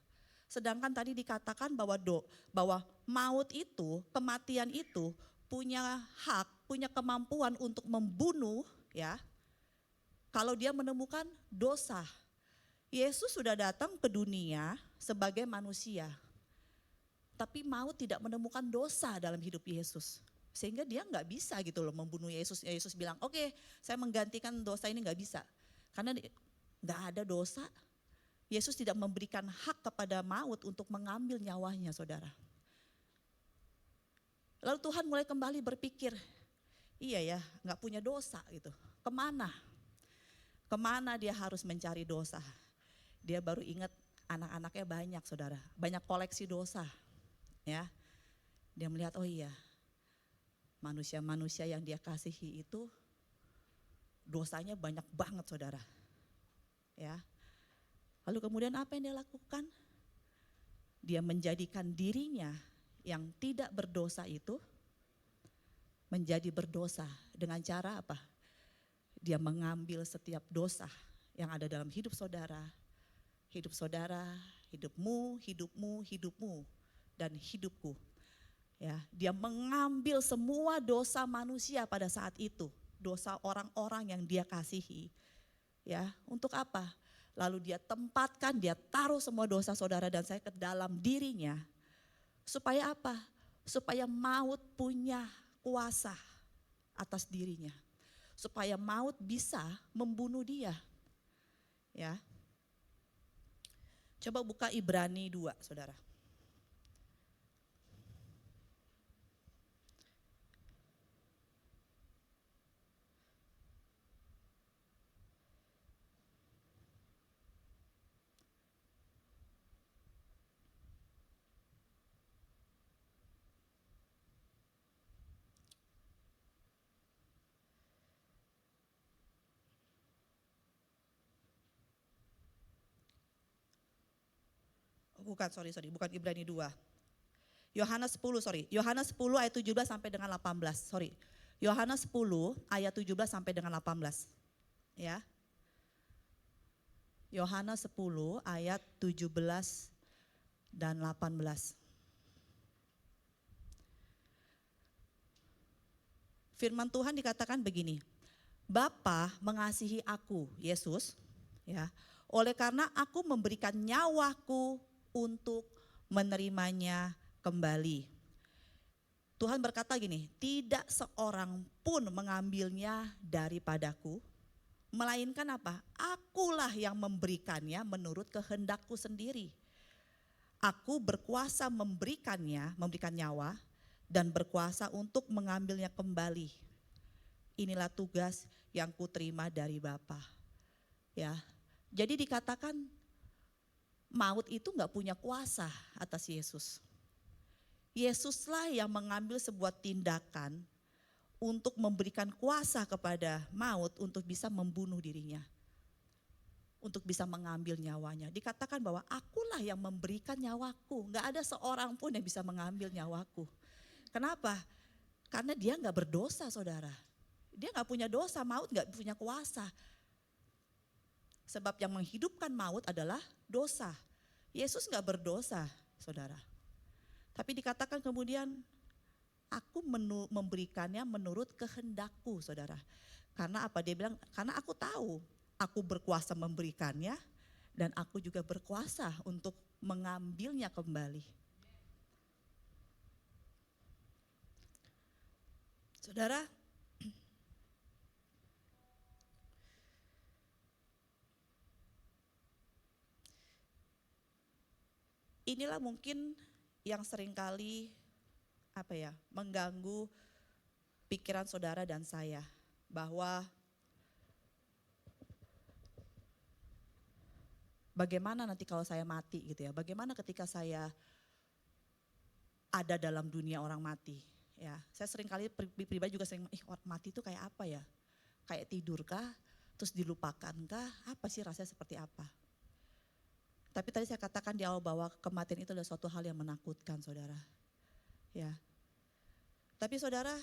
Sedangkan tadi dikatakan bahwa maut itu, kematian itu punya hak, punya kemampuan untuk membunuh, ya. Kalau dia menemukan dosa. Yesus sudah datang ke dunia sebagai manusia. Tapi maut tidak menemukan dosa dalam hidup Yesus. Sehingga dia nggak bisa gitu loh membunuh Yesus. Yesus bilang, oke, saya menggantikan dosa ini, nggak bisa. Karena nggak ada dosa. Yesus tidak memberikan hak kepada maut untuk mengambil nyawanya, saudara. Lalu Tuhan mulai kembali berpikir, iya ya, nggak punya dosa gitu. Kemana? Kemana dia harus mencari dosa? Dia baru ingat anak-anaknya banyak, saudara. Banyak koleksi dosa. Ya, dia melihat, oh iya, manusia-manusia yang dia kasihi itu dosanya banyak banget, saudara. Ya, lalu kemudian apa yang dia lakukan? Dia menjadikan dirinya yang tidak berdosa itu menjadi berdosa. Dengan cara apa? Dia mengambil setiap dosa yang ada dalam hidup saudara, hidupmu, hidupmu, dan hidupku. Ya, dia mengambil semua dosa manusia pada saat itu, dosa orang-orang yang dia kasihi. Ya, untuk apa? Lalu dia tempatkan, dia taruh semua dosa saudara dan saya ke dalam dirinya. Supaya apa? Supaya maut punya kuasa atas dirinya. Supaya maut bisa membunuh dia. Ya. Coba buka Ibrani 2, saudara. Bukan Ibrani 2. Yohanes 10 ayat 17 sampai dengan 18. Yohanes 10 ayat 17 sampai dengan 18. Ya. Yohanes 10 ayat 17 dan 18. Firman Tuhan dikatakan begini. Bapa mengasihi aku, Yesus, ya. Oleh karena aku memberikan nyawaku untuk menerimanya kembali. Tuhan berkata gini, tidak seorang pun mengambilnya daripadaku, melainkan apa? Akulah yang memberikannya menurut kehendakku sendiri. Aku berkuasa memberikannya, memberikan nyawa, dan berkuasa untuk mengambilnya kembali. Inilah tugas yang kuterima dari Bapa. Ya, jadi dikatakan maut itu nggak punya kuasa atas Yesus. Yesuslah yang mengambil sebuah tindakan untuk memberikan kuasa kepada maut untuk bisa membunuh dirinya. Untuk bisa mengambil nyawanya. Dikatakan bahwa akulah yang memberikan nyawaku. Gak ada seorang pun yang bisa mengambil nyawaku. Kenapa? Karena dia gak berdosa, saudara. Dia gak punya dosa, maut gak punya kuasa. Sebab yang menghidupkan maut adalah dosa. Yesus gak berdosa, saudara. Tapi dikatakan kemudian, aku memberikannya menurut kehendakku, saudara. Karena apa? Dia bilang, karena aku tahu, aku berkuasa memberikannya dan aku juga berkuasa untuk mengambilnya kembali. Saudara, inilah mungkin yang seringkali mengganggu pikiran saudara dan saya, bahwa bagaimana nanti kalau saya mati gitu ya, bagaimana ketika saya ada dalam dunia orang mati ya. Saya seringkali pribadi juga sering, orang mati itu kayak apa ya? Kayak tidur kah? Terus dilupakan kah? Apa sih rasanya seperti apa? Tapi tadi saya katakan di awal bahwa kematian itu adalah suatu hal yang menakutkan, saudara. Ya. Tapi saudara,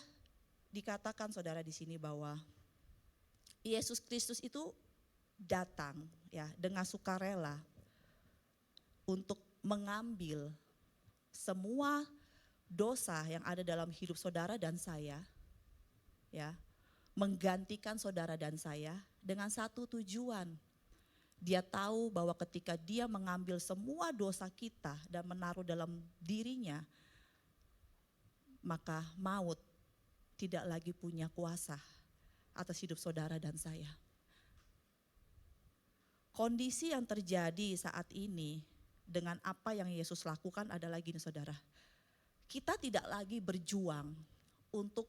dikatakan saudara di sini bahwa Yesus Kristus itu datang ya dengan sukarela untuk mengambil semua dosa yang ada dalam hidup saudara dan saya, ya, menggantikan saudara dan saya dengan satu tujuan. Dia tahu bahwa ketika dia mengambil semua dosa kita dan menaruh dalam dirinya, maka maut tidak lagi punya kuasa atas hidup saudara dan saya. Kondisi yang terjadi saat ini dengan apa yang Yesus lakukan adalah gini, saudara. Kita tidak lagi berjuang untuk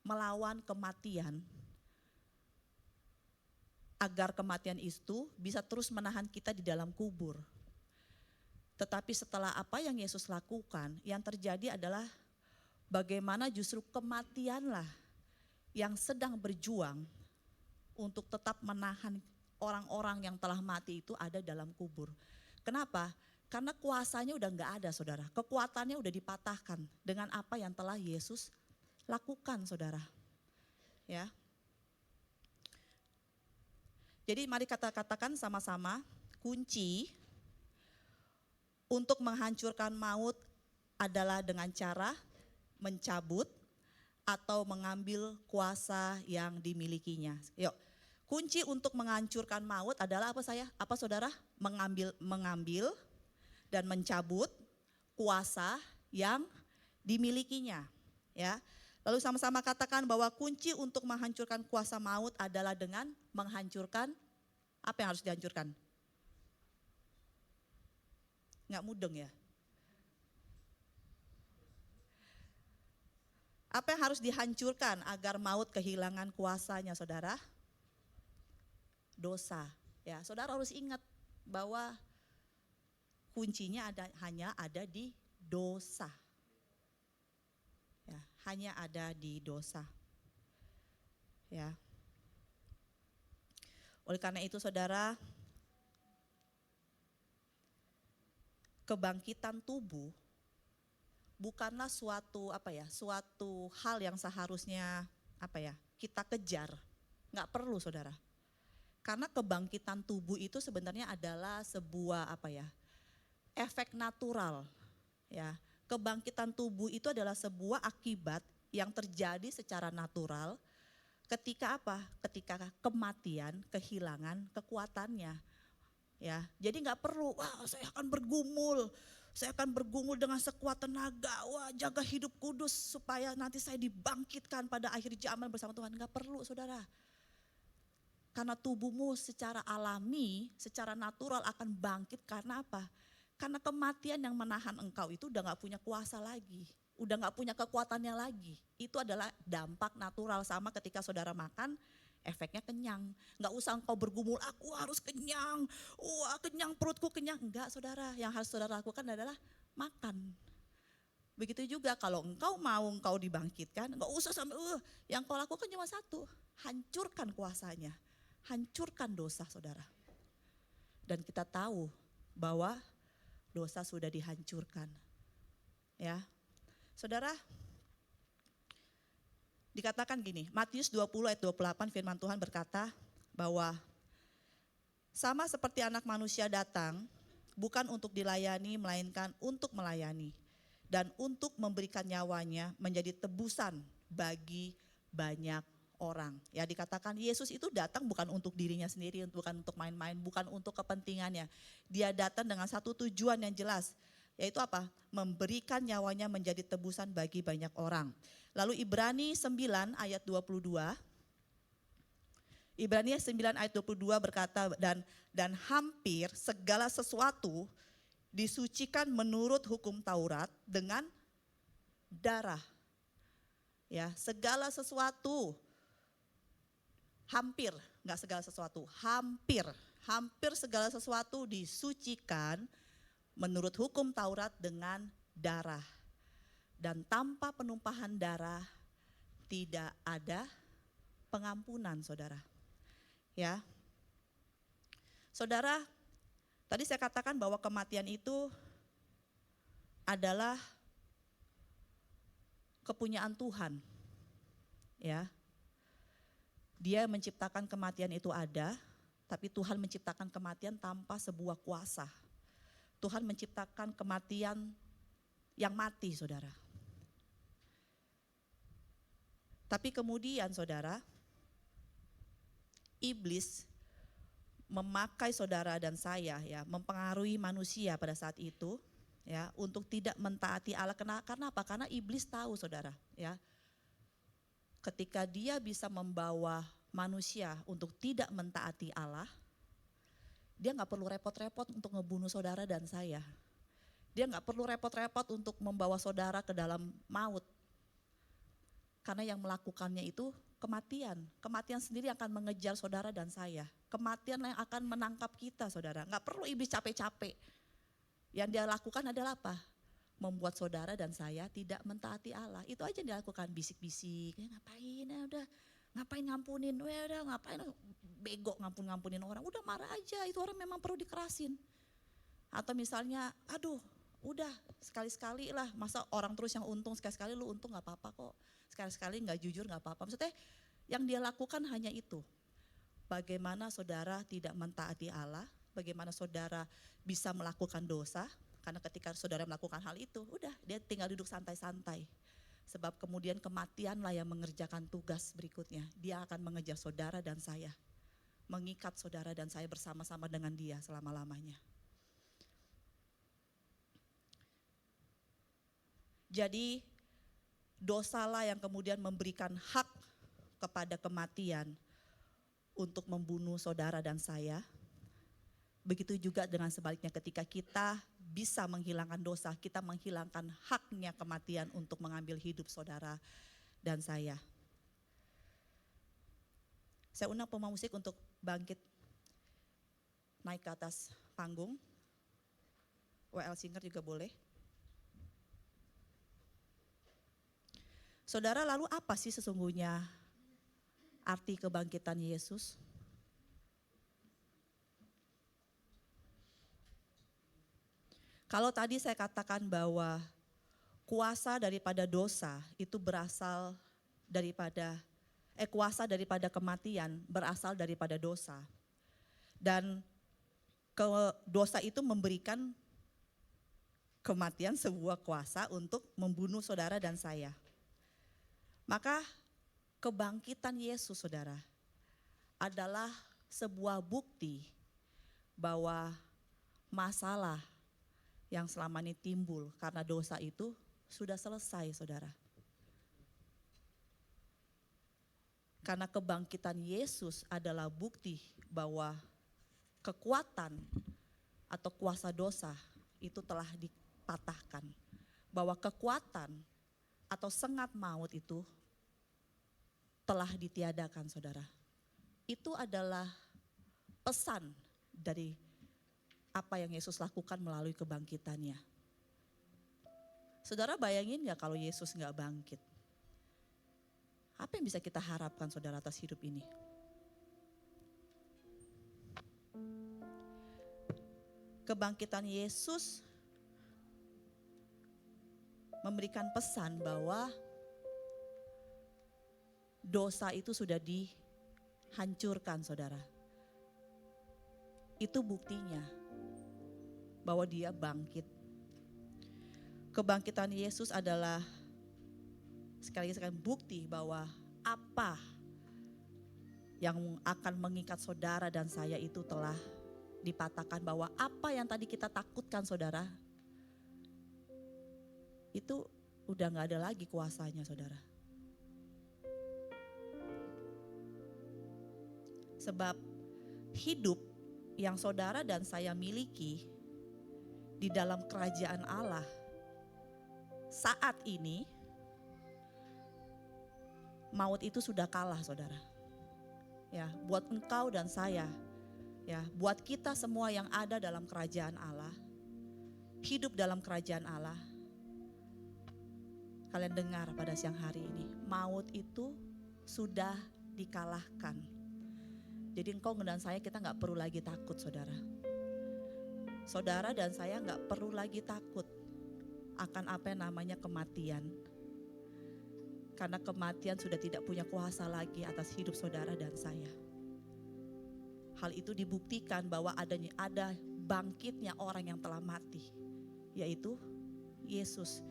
melawan kematian agar kematian itu bisa terus menahan kita di dalam kubur. Tetapi setelah apa yang Yesus lakukan, yang terjadi adalah bagaimana justru kematianlah yang sedang berjuang untuk tetap menahan orang-orang yang telah mati itu ada dalam kubur. Kenapa? Karena kuasanya udah gak ada, saudara. Kekuatannya udah dipatahkan dengan apa yang telah Yesus lakukan, saudara. Ya. Jadi mari katakan sama-sama, kunci untuk menghancurkan maut adalah dengan cara mencabut atau mengambil kuasa yang dimilikinya. Yuk, kunci untuk menghancurkan maut adalah apa saudara? Mengambil dan mencabut kuasa yang dimilikinya. Ya, lalu sama-sama katakan bahwa kunci untuk menghancurkan kuasa maut adalah dengan menghancurkan apa yang harus dihancurkan? Nggak mudeng ya? Apa yang harus dihancurkan agar maut kehilangan kuasanya, saudara? Dosa. Ya, saudara harus ingat bahwa kuncinya hanya ada di dosa. Ya, hanya ada di dosa. Ya. Oleh karena itu, saudara, kebangkitan tubuh bukanlah suatu hal yang seharusnya kita kejar. Nggak perlu, saudara. Karena kebangkitan tubuh itu sebenarnya adalah sebuah efek natural. Ya, kebangkitan tubuh itu adalah sebuah akibat yang terjadi secara natural ketika Ketika kematian kehilangan kekuatannya. Ya, jadi nggak perlu, saya akan bergumul Saya akan bergumul dengan sekuat tenaga. Wah, jaga hidup kudus supaya nanti saya dibangkitkan pada akhir zaman bersama Tuhan. Enggak perlu, saudara. Karena tubuhmu secara alami, secara natural akan bangkit karena apa? Karena kematian yang menahan engkau itu udah gak punya kuasa lagi. Udah gak punya kekuatannya lagi. Itu adalah dampak natural, sama ketika saudara makan, efeknya kenyang. Gak usah engkau bergumul, aku harus kenyang. Wah, kenyang, perutku kenyang. Enggak, saudara. Yang harus saudara lakukan adalah makan. Begitu juga kalau engkau dibangkitkan, gak usah sampai yang kau lakukan cuma satu, hancurkan kuasanya. Hancurkan dosa, saudara. Dan kita tahu bahwa dosa sudah dihancurkan. Ya. Saudara, dikatakan gini, Matius 20 ayat 28 firman Tuhan berkata bahwa sama seperti anak manusia datang bukan untuk dilayani melainkan untuk melayani dan untuk memberikan nyawanya menjadi tebusan bagi banyak orang. Ya, dikatakan Yesus itu datang bukan untuk dirinya sendiri, bukan untuk main-main, bukan untuk kepentingannya. Dia datang dengan satu tujuan yang jelas, yaitu apa? Memberikan nyawanya menjadi tebusan bagi banyak orang. Lalu Ibrani 9 ayat 22. Ibrani 9 ayat 22 berkata, dan hampir segala sesuatu disucikan menurut hukum Taurat dengan darah. Ya, segala sesuatu, hampir, enggak segala sesuatu, hampir segala sesuatu disucikan menurut hukum Taurat dengan darah. Dan tanpa penumpahan darah tidak ada pengampunan, saudara. Ya. Saudara, tadi saya katakan bahwa kematian itu adalah kepunyaan Tuhan. Ya. Dia menciptakan kematian itu ada, tapi Tuhan menciptakan kematian tanpa sebuah kuasa. Tuhan menciptakan kematian yang mati, saudara. Tapi kemudian, saudara, iblis memakai saudara dan saya, ya, mempengaruhi manusia pada saat itu, ya, untuk tidak mentaati Allah. Karena apa? Karena iblis tahu, saudara, ya, ketika dia bisa membawa manusia untuk tidak mentaati Allah, dia nggak perlu repot-repot untuk ngebunuh saudara dan saya. Dia nggak perlu repot-repot untuk membawa saudara ke dalam maut. Karena yang melakukannya itu kematian. Kematian sendiri akan mengejar saudara dan saya. Kematian yang akan menangkap kita, saudara. Nggak perlu iblis capek-capek. Yang dia lakukan adalah apa? Membuat saudara dan saya tidak mentaati Allah. Itu aja yang dilakukan, bisik-bisik. Ngapain ya udah, ngapain ngampunin, udah ngapain, bego ngampunin orang. Udah marah aja, itu orang memang perlu dikerasin. Atau misalnya, aduh udah sekali-sekali lah, masa orang terus yang untung, sekali-sekali lu untung gak apa-apa kok. Sekali-sekali gak jujur gak apa-apa. Maksudnya yang dia lakukan hanya itu. Bagaimana saudara tidak mentaati Allah, bagaimana saudara bisa melakukan dosa. Karena ketika saudara melakukan hal itu, udah dia tinggal duduk santai-santai. Sebab kemudian kematianlah yang mengerjakan tugas berikutnya. Dia akan mengejar saudara dan saya. Mengikat saudara dan saya bersama-sama dengan dia selama-lamanya. Jadi dosalah yang kemudian memberikan hak kepada kematian untuk membunuh saudara dan saya. Begitu juga dengan sebaliknya, ketika kita bisa menghilangkan dosa, kita menghilangkan haknya kematian untuk mengambil hidup saudara dan saya. Saya undang pemain musik untuk bangkit naik ke atas panggung. WL Singer juga boleh. Saudara, lalu apa sih sesungguhnya arti kebangkitan Yesus? Kalau tadi saya katakan bahwa kuasa daripada dosa itu berasal daripada, kuasa daripada kematian berasal daripada dosa. Dan dosa itu memberikan kematian sebuah kuasa untuk membunuh saudara dan saya. Maka kebangkitan Yesus, saudara, adalah sebuah bukti bahwa masalah yang selama ini timbul karena dosa itu sudah selesai, saudara. Karena kebangkitan Yesus adalah bukti bahwa kekuatan atau kuasa dosa itu telah dipatahkan. Bahwa kekuatan atau sengat maut itu telah ditiadakan, saudara. Itu adalah pesan dari apa yang Yesus lakukan melalui kebangkitannya. Saudara bayangin gak kalau Yesus gak bangkit? Apa yang bisa kita harapkan, saudara, atas hidup ini? Kebangkitan Yesus memberikan pesan bahwa dosa itu sudah dihancurkan, saudara. Itu buktinya bahwa dia bangkit. Kebangkitan Yesus adalah sekali lagi bukti bahwa apa yang akan mengikat saudara dan saya itu telah dipatahkan, bahwa apa yang tadi kita takutkan, saudara, itu udah gak ada lagi kuasanya, saudara. Sebab hidup yang saudara dan saya miliki di dalam kerajaan Allah saat ini, maut itu sudah kalah, saudara. Ya, buat engkau dan saya, ya, buat kita semua yang ada dalam kerajaan Allah, hidup dalam kerajaan Allah. Kalian dengar pada siang hari ini, maut itu sudah dikalahkan. Jadi engkau dan saya, kita gak perlu lagi takut, saudara. Saudara dan saya gak perlu lagi takut akan apa yang namanya kematian. Karena kematian sudah tidak punya kuasa lagi atas hidup saudara dan saya. Hal itu dibuktikan bahwa ada bangkitnya orang yang telah mati, yaitu Yesus.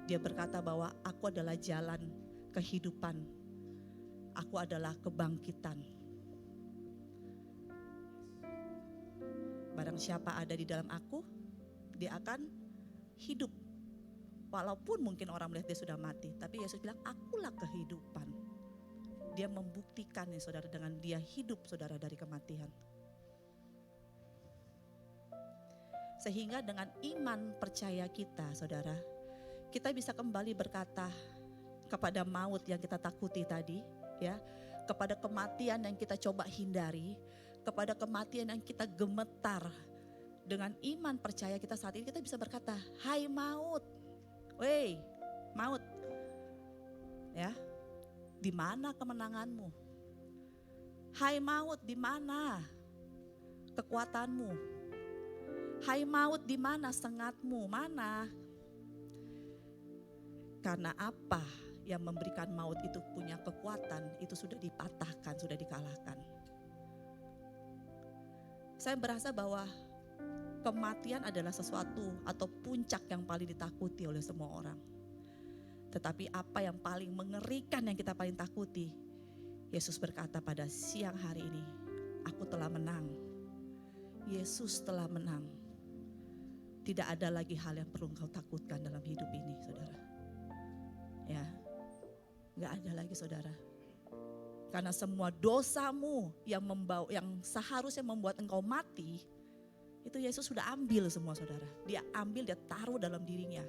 Dia berkata bahwa aku adalah jalan kehidupan, aku adalah kebangkitan. Barang siapa ada di dalam aku, dia akan hidup. Walaupun mungkin orang melihat dia sudah mati, tapi Yesus bilang akulah kehidupan. Dia membuktikan ya, saudara, dengan dia hidup, saudara, dari kematian. Sehingga dengan iman percaya kita, saudara, kita bisa kembali berkata kepada maut yang kita takuti tadi, ya, kepada kematian yang kita coba hindari, kepada kematian yang kita gemetar. Dengan iman percaya kita saat ini, kita bisa berkata, hai maut, weh, maut, ya, di mana kemenanganmu? Hai maut, di mana kekuatanmu? Hai maut, di mana sengatmu? Mana? Karena apa yang memberikan maut itu punya kekuatan, itu sudah dipatahkan, sudah dikalahkan. Saya berasa bahwa kematian adalah sesuatu atau puncak yang paling ditakuti oleh semua orang. Tetapi apa yang paling mengerikan yang kita paling takuti, Yesus berkata pada siang hari ini, aku telah menang. Yesus telah menang. Tidak ada lagi hal yang perlu engkau takutkan dalam hidup ini, saudara. Ya, gak ada lagi, saudara. Karena semua dosamu yang seharusnya membuat engkau mati, itu Yesus sudah ambil semua, saudara. Dia ambil, dia taruh dalam dirinya.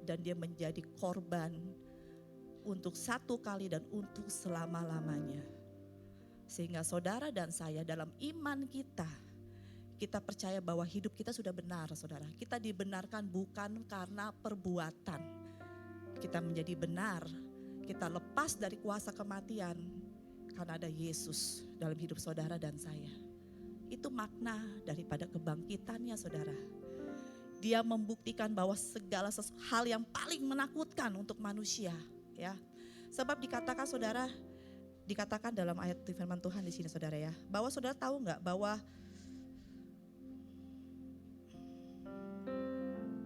Dan dia menjadi korban untuk satu kali dan untuk selama-lamanya. Sehingga saudara dan saya dalam iman kita percaya bahwa hidup kita sudah benar, saudara. Kita dibenarkan bukan karena perbuatan. Kita menjadi benar, kita lepas dari kuasa kematian karena ada Yesus dalam hidup saudara dan saya. Itu makna daripada kebangkitannya, saudara. Dia membuktikan bahwa segala hal yang paling menakutkan untuk manusia, ya. Sebab dikatakan, saudara, dikatakan dalam ayat firman Tuhan di sini, saudara, ya, bahwa saudara tahu nggak bahwa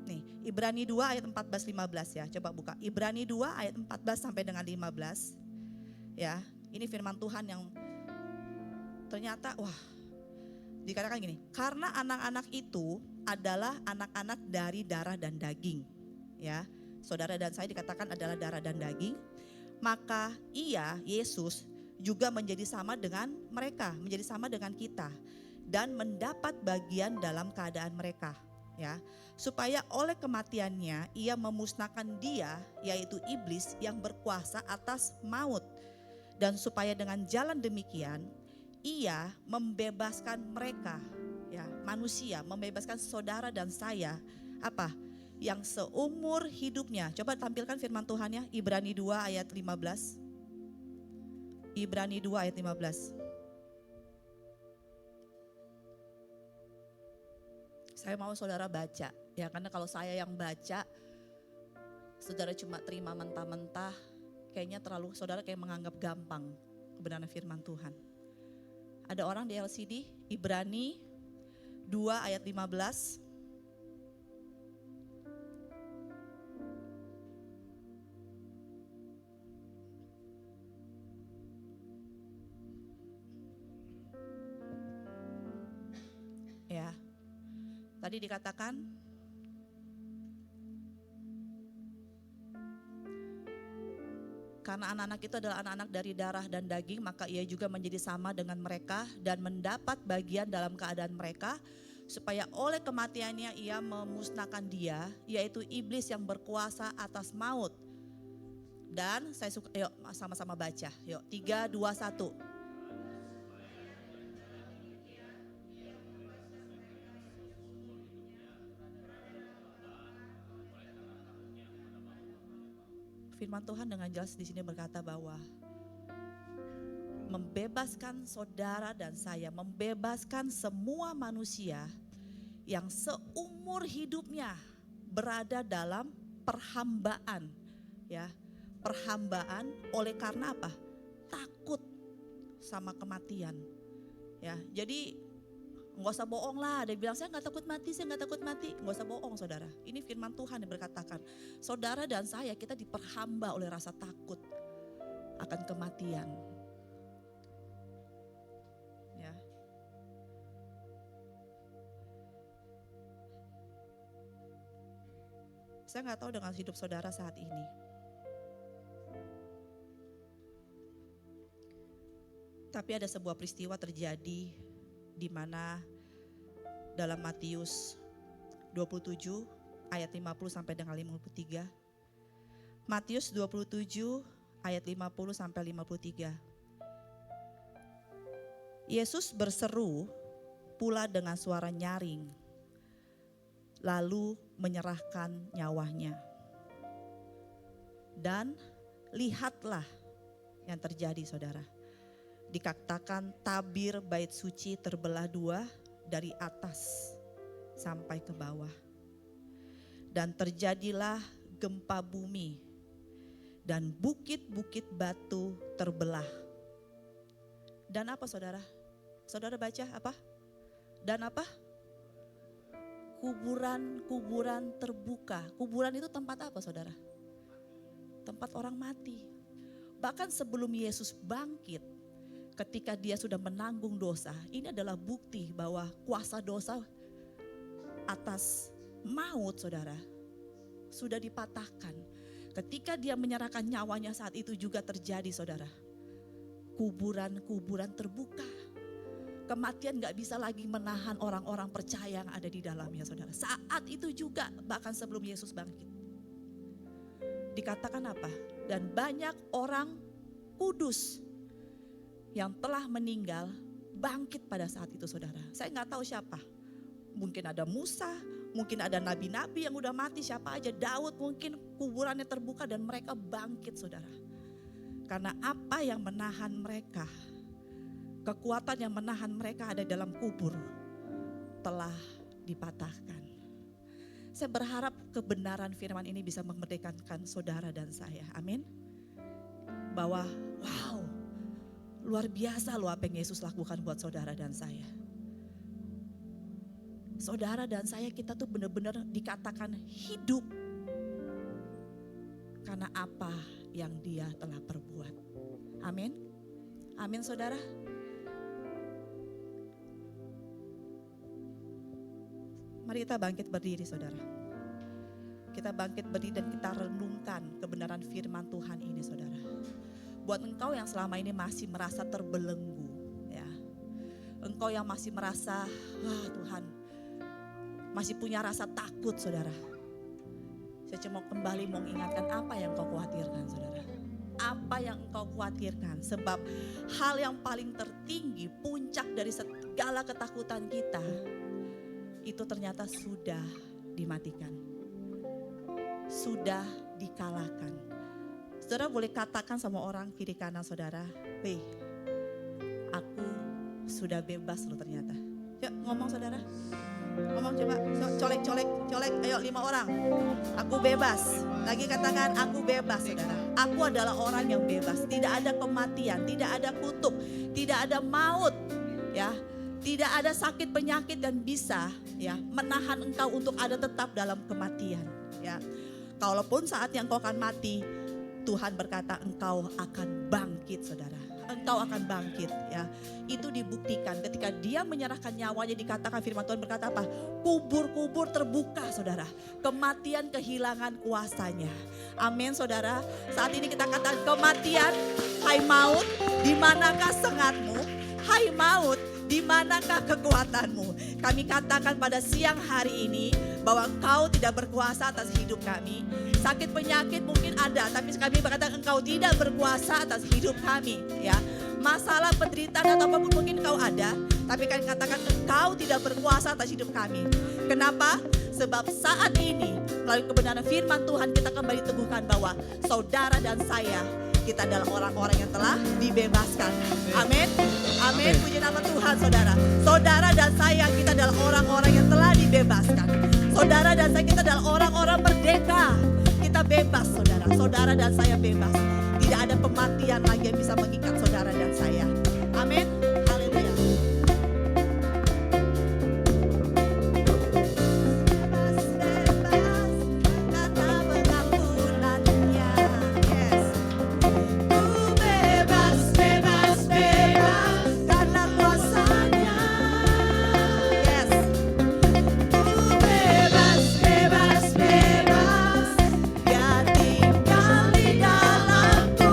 nih, Ibrani 2 ayat 14-15 ya. Coba buka Ibrani 2 ayat 14 sampai dengan 15. Ya, ini firman Tuhan yang ternyata dikatakan gini, karena anak-anak itu adalah anak-anak dari darah dan daging. Ya, saudara dan saya dikatakan adalah darah dan daging. Maka ia, Yesus, juga menjadi sama dengan mereka, menjadi sama dengan kita. Dan mendapat bagian dalam keadaan mereka. Ya, supaya oleh kematiannya ia memusnahkan dia, yaitu iblis yang berkuasa atas maut. Dan supaya dengan jalan demikian ia membebaskan mereka, ya, manusia, membebaskan saudara dan saya, apa? Yang seumur hidupnya. Coba tampilkan firman Tuhannya, Ibrani 2 ayat 15. Ibrani 2 ayat 15. Saya mau saudara baca, ya, karena kalau saya yang baca, saudara cuma terima mentah-mentah, kayaknya terlalu, saudara kayak menganggap gampang kebenaran firman Tuhan. Ada orang di LCD, Ibrani 2 ayat 15. Ya, tadi dikatakan karena anak-anak itu adalah anak-anak dari darah dan daging, maka ia juga menjadi sama dengan mereka dan mendapat bagian dalam keadaan mereka, supaya oleh kematiannya ia memusnahkan dia, yaitu iblis yang berkuasa atas maut. Dan saya suka, yuk sama-sama baca, yuk 3, 2, 1. Firman Tuhan dengan jelas di sini berkata bahwa membebaskan saudara dan saya, membebaskan semua manusia yang seumur hidupnya berada dalam perhambaan, ya, perhambaan oleh karena apa? Takut sama kematian, ya. Jadi nggak usah bohong lah, ada yang bilang saya nggak takut mati, saya nggak takut mati. Nggak usah bohong saudara, ini firman Tuhan yang berkatakan, saudara dan saya kita diperhamba oleh rasa takut akan kematian. Ya. Saya nggak tahu dengan hidup saudara saat ini. Tapi ada sebuah peristiwa terjadi di mana dalam Matius 27 ayat 50 sampai dengan 53. Matius 27 ayat 50 sampai 53. Yesus berseru pula dengan suara nyaring, lalu menyerahkan nyawanya. Dan lihatlah yang terjadi saudara. Dikatakan tabir bait suci terbelah dua dari atas sampai ke bawah. Dan terjadilah gempa bumi dan bukit-bukit batu terbelah. Dan apa saudara? Saudara baca apa? Dan apa? Kuburan-kuburan terbuka. Kuburan itu tempat apa saudara? Tempat orang mati. Bahkan sebelum Yesus bangkit, ketika dia sudah menanggung dosa, ini adalah bukti bahwa kuasa dosa atas maut saudara sudah dipatahkan. Ketika dia menyerahkan nyawanya saat itu juga terjadi saudara. Kuburan-kuburan terbuka. Kematian gak bisa lagi menahan orang-orang percaya yang ada di dalamnya saudara. Saat itu juga bahkan sebelum Yesus bangkit. Dikatakan apa? Dan banyak orang kudus yang telah meninggal bangkit pada saat itu saudara. Saya gak tahu siapa. Mungkin ada Musa, mungkin ada nabi-nabi yang udah mati, siapa aja. Daud mungkin kuburannya terbuka dan mereka bangkit saudara. Karena apa yang menahan mereka, kekuatan yang menahan mereka ada dalam kubur telah dipatahkan. Saya berharap kebenaran firman ini bisa memerdekakan saudara dan saya. Amin. Bahwa wow, luar biasa loh apa yang Yesus lakukan buat saudara dan saya. Saudara dan saya kita tuh benar-benar dikatakan hidup karena apa yang dia telah perbuat. Amin. Amin saudara. Mari Mari kita bangkit berdiri saudara. Kita bangkit berdiri dan kita renungkan kebenaran firman Tuhan ini saudara. Buat engkau yang selama ini masih merasa terbelenggu ya. Engkau yang masih merasa, wah Tuhan, masih punya rasa takut saudara. Saya cuma kembali mau ingatkan apa yang kau khawatirkan saudara. Apa yang engkau khawatirkan, sebab hal yang paling tertinggi, puncak dari segala ketakutan kita, itu ternyata sudah dimatikan, sudah dikalahkan. Saudara boleh katakan sama orang kiri kanan saudara, "Weh, aku sudah bebas loh ternyata." Yuk ngomong saudara, ngomong coba, colek, ayo 5 orang. Aku bebas. Lagi katakan aku bebas saudara. Aku adalah orang yang bebas. Tidak ada kematian, tidak ada kutuk, tidak ada maut, ya, tidak ada sakit penyakit dan bisa ya menahan engkau untuk ada tetap dalam kematian. Ya, kalaupun saatnya engkau akan mati, Tuhan berkata engkau akan bangkit saudara. Engkau akan bangkit ya. Itu dibuktikan ketika dia menyerahkan nyawanya, dikatakan firman Tuhan berkata apa? Kubur-kubur terbuka saudara. Kematian kehilangan kuasanya. Amin saudara. Saat ini kita katakan kematian, hai maut, di manakah sengatmu? Hai maut, di manakah kekuatanmu? Kami katakan pada siang hari ini bahwa engkau tidak berkuasa atas hidup kami. Sakit penyakit mungkin ada, tapi kami berkata engkau tidak berkuasa atas hidup kami. Ya, masalah penderitaan atau apapun mungkin engkau ada, tapi kami katakan engkau tidak berkuasa atas hidup kami. Kenapa? Sebab saat ini melalui kebenaran firman Tuhan kita kembali teguhkan bahwa saudara dan saya, kita adalah orang-orang yang telah dibebaskan. Amin. Amin. Puji nama Tuhan saudara. Saudara dan saya, kita adalah orang-orang yang telah dibebaskan. Saudara dan saya, kita adalah orang-orang merdeka. Kita bebas saudara. Saudara dan saya bebas. Tidak ada kematian lagi yang bisa mengikat saudara dan saya. Amin. Haleluya. Tinggal di dalamku.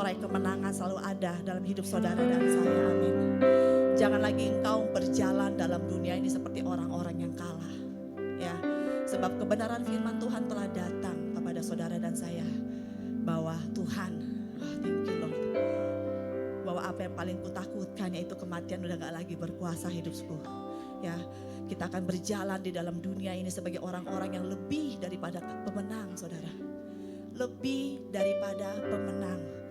meraih kemenangan selalu ada dalam hidup saudara dan saya. Amin. Jangan lagi engkau berjalan dalam dunia ini seperti orang-orang yang kalah. Ya, sebab kebenaran firman Tuhan telah datang kepada saudara dan saya bahwa Tuhan, thank you Lord, bahwa apa yang paling kutakutkan yaitu kematian udah gak lagi berkuasa hidupku. Ya, kita akan berjalan di dalam dunia ini sebagai orang-orang yang lebih daripada pemenang, saudara. Lebih daripada pemenang.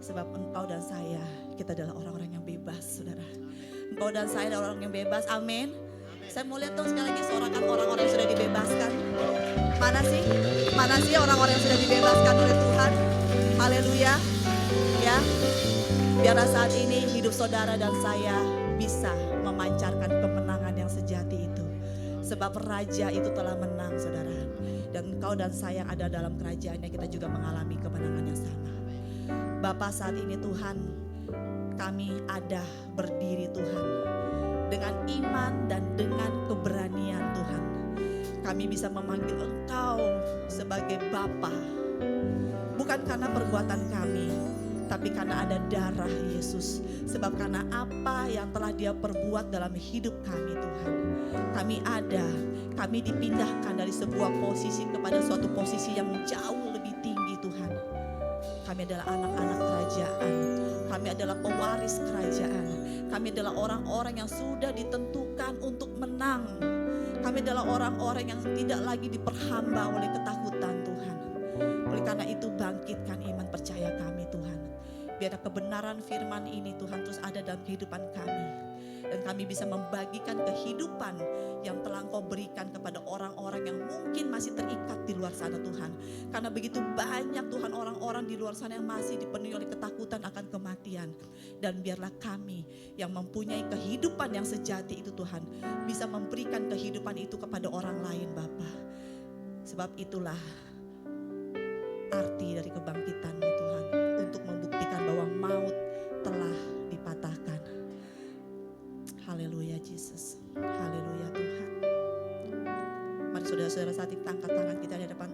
Sebab engkau dan saya, kita adalah orang-orang yang bebas, saudara. Engkau dan saya adalah orang yang bebas, amin. Saya mau lihat dong sekali lagi sorakan orang-orang yang sudah dibebaskan. Mana sih? Mana sih orang-orang yang sudah dibebaskan oleh Tuhan? Haleluya. Ya, biarlah saat ini hidup saudara dan saya bisa memancarkan kemenangan yang sejati itu. Sebab raja itu telah menang, saudara. Dan engkau dan saya yang ada dalam kerajaannya, kita juga mengalami kemenangan yang sama. Bapa, saat ini Tuhan, kami ada berdiri Tuhan, dengan iman dan dengan keberanian Tuhan. Kami bisa memanggil Engkau sebagai Bapa, bukan karena perbuatan kami, tapi karena ada darah Yesus. Sebab karena apa yang telah Dia perbuat dalam hidup kami Tuhan. Kami dipindahkan dari sebuah posisi kepada suatu posisi yang jauh lebih tinggi Tuhan. Kami adalah anak-anak kerajaan. Kami adalah pewaris kerajaan. Kami adalah orang-orang yang sudah ditentukan untuk menang. Kami adalah orang-orang yang tidak lagi diperhamba oleh ketakutan Tuhan. Oleh karena itu bangkitkan iman percaya kami Tuhan. Biar kebenaran firman ini Tuhan terus ada dalam kehidupan kami. Dan kami bisa membagikan kehidupan yang telah Engkau berikan kepada orang-orang yang mungkin masih terikat di luar sana Tuhan. Karena begitu banyak Tuhan orang-orang di luar sana yang masih dipenuhi oleh ketakutan akan kematian. Dan biarlah kami yang mempunyai kehidupan yang sejati itu Tuhan, bisa memberikan kehidupan itu kepada orang lain Bapa. Sebab itulah arti dari kebangkitan-Mu Tuhan, untuk membuktikan bahwa maut telah dipatahkan. Haleluya Yesus, haleluya Tuhan. Mari saudara-saudara saat ini angkat tangan kita di hadapan